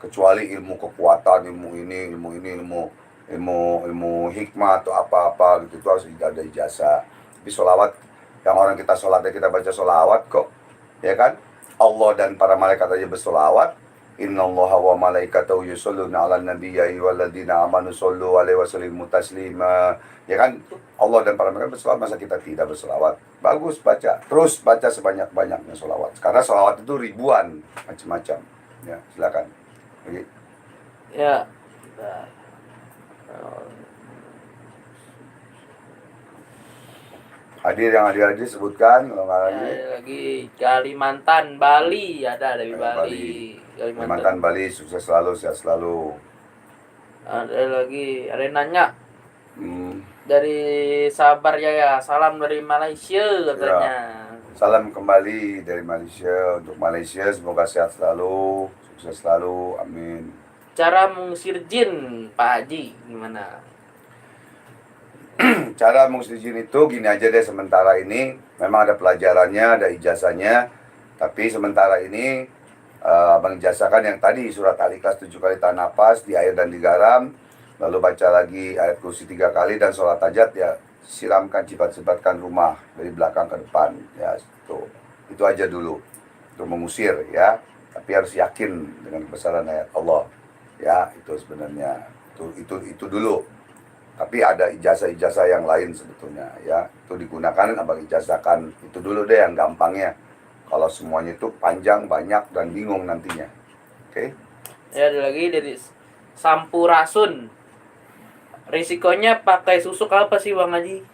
kecuali ilmu kekuatan, ilmu hikmah atau apa-apa gitu, itu harus ada ijazah. Tapi sholawat, yang orang kita sholatnya kita baca sholawat kok, ya kan? Allah dan para malaikat aja bersolawat. Innallaha wa malaikatahu yusholluna 'alan nabiyyi ayyuhalladzina amanu shollu 'alaihi wa sallimu taslima. Ya kan? Allah dan para malaikat bersolawat, masa kita tidak bersolawat? Bagus, baca. Terus baca sebanyak-banyaknya solawat. Karena solawat itu ribuan, macam-macam. Ya, silakan. Oke. Ya. Hadir yang hadir sebutkan kalau nggak lagi. Ada lagi Kalimantan, Bali, ada dari Bali. Kalimantan, Bali, sukses selalu, sehat selalu. Ada lagi, ada yang nanya dari Sabar ya, salam dari Malaysia katanya. Salam kembali dari Malaysia untuk Malaysia, semoga sehat selalu, sukses selalu, amin. Cara mengusir jin, Pak Haji, gimana? Cara mengusir jin itu gini aja deh, sementara ini memang ada pelajarannya, ada ijazahnya, tapi sementara ini mengijazakan yang tadi surat Al-Ikhlas 7 kali tahan nafas di air dan di garam, lalu baca lagi ayat kursi 3 kali dan sholat hajat ya, siramkan, cipat-cipatkan rumah dari belakang ke depan ya, itu aja dulu untuk mengusir ya, tapi harus yakin dengan kebesaran ayat Allah ya, itu sebenarnya itu dulu. Tapi ada ijazah-ijazah yang lain sebetulnya ya, itu digunakan, abang ijazahkan itu dulu deh yang gampangnya. Kalau semuanya itu panjang, banyak, dan bingung nantinya. Oke? Ya, ada lagi dari Sampurasun. Risikonya pakai susuk apa sih Bang Haji?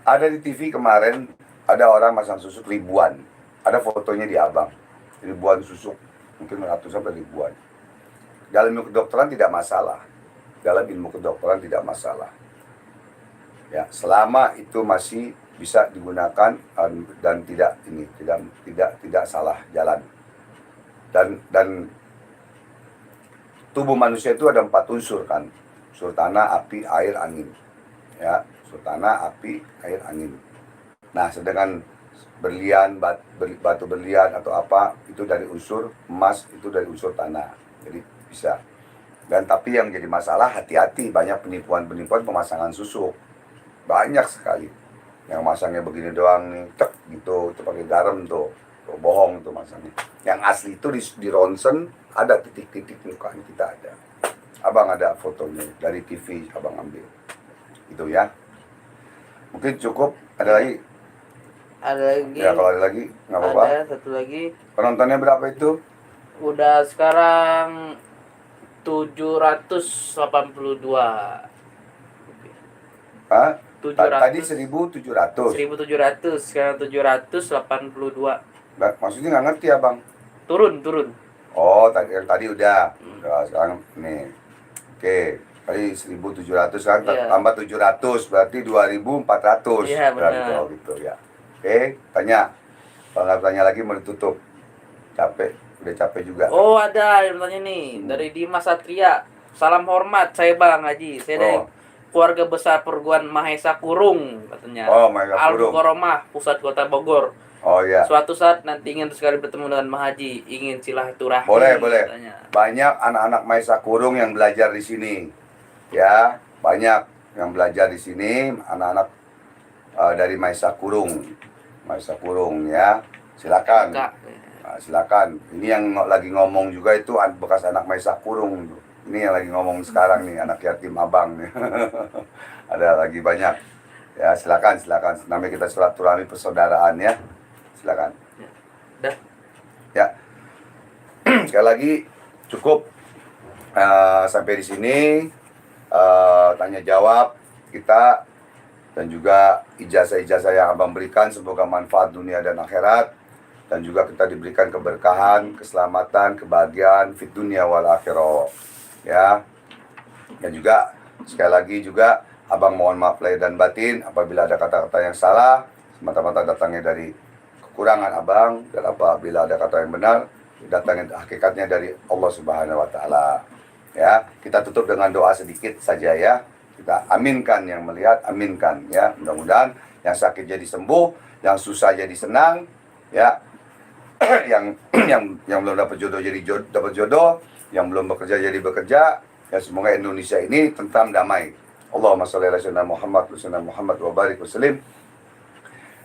Ada di TV kemarin, ada orang masang susuk ribuan. Ada fotonya di abang. Ribuan susuk, mungkin ratusan sampai ribuan. Dalam ilmu kedokteran tidak masalah. Ya, selama itu masih bisa digunakan dan tidak salah jalan. Dan tubuh manusia itu ada 4 unsur kan. Unsur tanah, api, air, angin. Ya, unsur tanah, api, air, angin. Nah, sedangkan berlian, batu berlian atau apa itu dari unsur emas, itu dari unsur tanah. Jadi bisa. Dan tapi yang jadi masalah, hati-hati, banyak penipuan pemasangan susuk. Banyak sekali. Yang masangnya begini doang nih, tek gitu, itu pakai garam tuh bohong tuh masangnya. Yang asli itu di ronsen ada titik-titik mukanya, kita ada. Abang ada fotonya dari TV, abang ambil. Itu ya. Mungkin cukup, ada lagi? Ada lagi. Ya kalau ada lagi, nggak apa-apa. Ada satu lagi. Penontonnya berapa itu? Udah sekarang 782. Hah? 700. Tadi 1.700. 1.700, sekarang 782. Maksudnya nggak ngerti abang. Turun. Oh, tadi udah. Sekarang nih. Oke, tadi 1.700 kan, Iya. tambah 700 berarti 2.400. Iya, benar. Oh, gitu ya. Oke, tanya. Kalau nggak tanya lagi mau ditutup. Udah capek juga. Oh, ada yang tanya nih dari Dimas Satria. Salam hormat, saya Bang Haji. Saya dari keluarga besar perguruan Mahesa Kurung katanya. Oh, Mahesa Kurung. Al-Mukarramah, pusat kota Bogor. Oh iya. Suatu saat nanti ingin sekali bertemu dengan Bang Haji, ingin silaturahmi. Boleh. Katanya. Banyak anak-anak Mahesa Kurung yang belajar di sini. Ya, banyak yang belajar di sini, anak-anak dari Mahesa Kurung ya. Silakan. Nah, silakan. Ini yang lagi ngomong juga itu bekas anak Maisa Kurung. Ini yang lagi ngomong sekarang nih, anak yatim abang nih. Ada lagi banyak. Ya, silakan. Namanya kita silaturahmi persaudaraan ya. Silakan. Dah. Ya. Sekali lagi cukup sampai di sini tanya jawab kita dan juga ijazah-ijazah yang abang berikan semoga manfaat dunia dan akhirat, dan juga kita diberikan keberkahan, keselamatan, kebahagiaan fit dunia wal akhirah ya. Dan juga sekali lagi juga abang mohon maaf lahir dan batin apabila ada kata-kata yang salah, semata-mata datangnya dari kekurangan abang, dan apabila ada kata yang benar datangnya hakikatnya dari Allah Subhanahu wa taala. Ya, kita tutup dengan doa sedikit saja ya. Kita aminkan yang melihat, aminkan ya. Mudah-mudahan yang sakit jadi sembuh, yang susah jadi senang ya. yang belum dapat jodoh jadi dapat jodoh, yang belum bekerja jadi bekerja. Ya, semoga Indonesia ini tentram damai. Allahumma sholli ala sayyidina Muhammad wa barik wa sallim.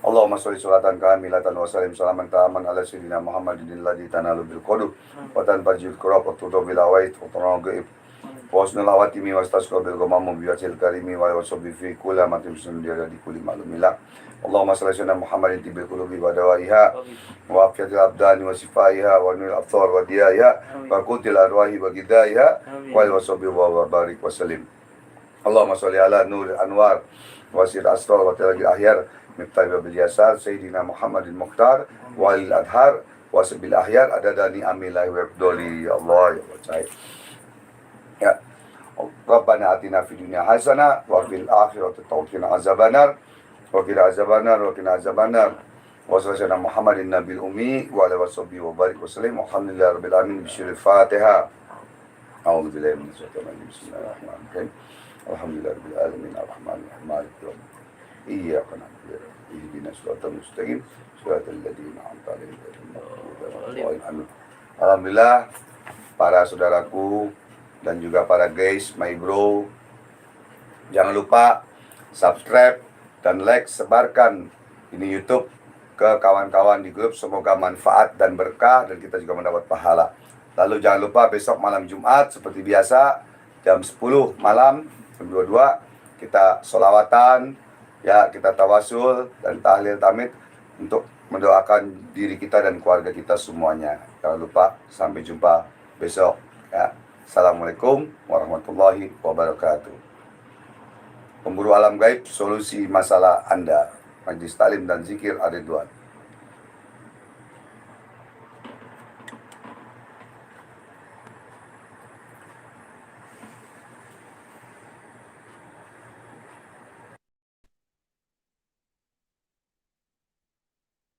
Allahumma sholli sholatan kamilatan wa sallim salaman taman ala sayyidina Muhammadin alladzi tanalu bil qudub wa tanfajul qurab wa tudu bil await wa tanagu wa husnul awatimi wa tasqa bil ghamam bi wajhil karimi wa yusabi fi kulli matim sundiya di kulli ma'lumillah. Allahumma sholli sayyidina Muhammadin tibil qulubi wa dawaiha wa afiyatil abdani wa shifaiha wa nuril absar wa diyaiha wa qutil arwahi wa gidaiha wa wasabi wa barik wa sallim. Allahumma sholli ala nuril anwar wa sir asrar wa tilagil ahyar Miftah bil Yasar Sayyidina Muhammadin Mukhtar Walil Adhar Wasabil Ahyar Adadani Amilahi Wabdoli ya Allah ya Allah. Ya Rabbana atina fid dunya hasanah wa fil akhirati qina azabannar wa qina azabannar wa sallallahu Muhammadin nabil ummi wa ala washabihi wa barik wa sallim alhamdulillahi rabbil alamin bisyiril Fatihah. A'udzu billahi minasyaitonir rajim. Bismillahirrahmanirrahim. Alhamdulillahi rabbil alamin arrahmanir rahim maliki yaumiddin. Iyyaka na'budu wa ihdinas siratal mustaqim siratal ladzina an'amta 'alaihim ghairil maghdubi 'alaihim waladdallin. Alhamdulillah para saudaraku dan juga para guys, my bro, jangan lupa subscribe dan like, sebarkan ini YouTube ke kawan-kawan di grup, semoga manfaat dan berkah dan kita juga mendapat pahala. Lalu jangan lupa besok malam Jumat seperti biasa jam 10 malam jam 22 kita sholawatan ya, kita tawasul dan tahlil tamid untuk mendoakan diri kita dan keluarga kita semuanya. Jangan lupa, sampai jumpa besok ya. Assalamualaikum warahmatullahi wabarakatuh. Pemburu alam gaib, solusi masalah Anda. Majlis Taklim dan Zikir Ar-Ridwan.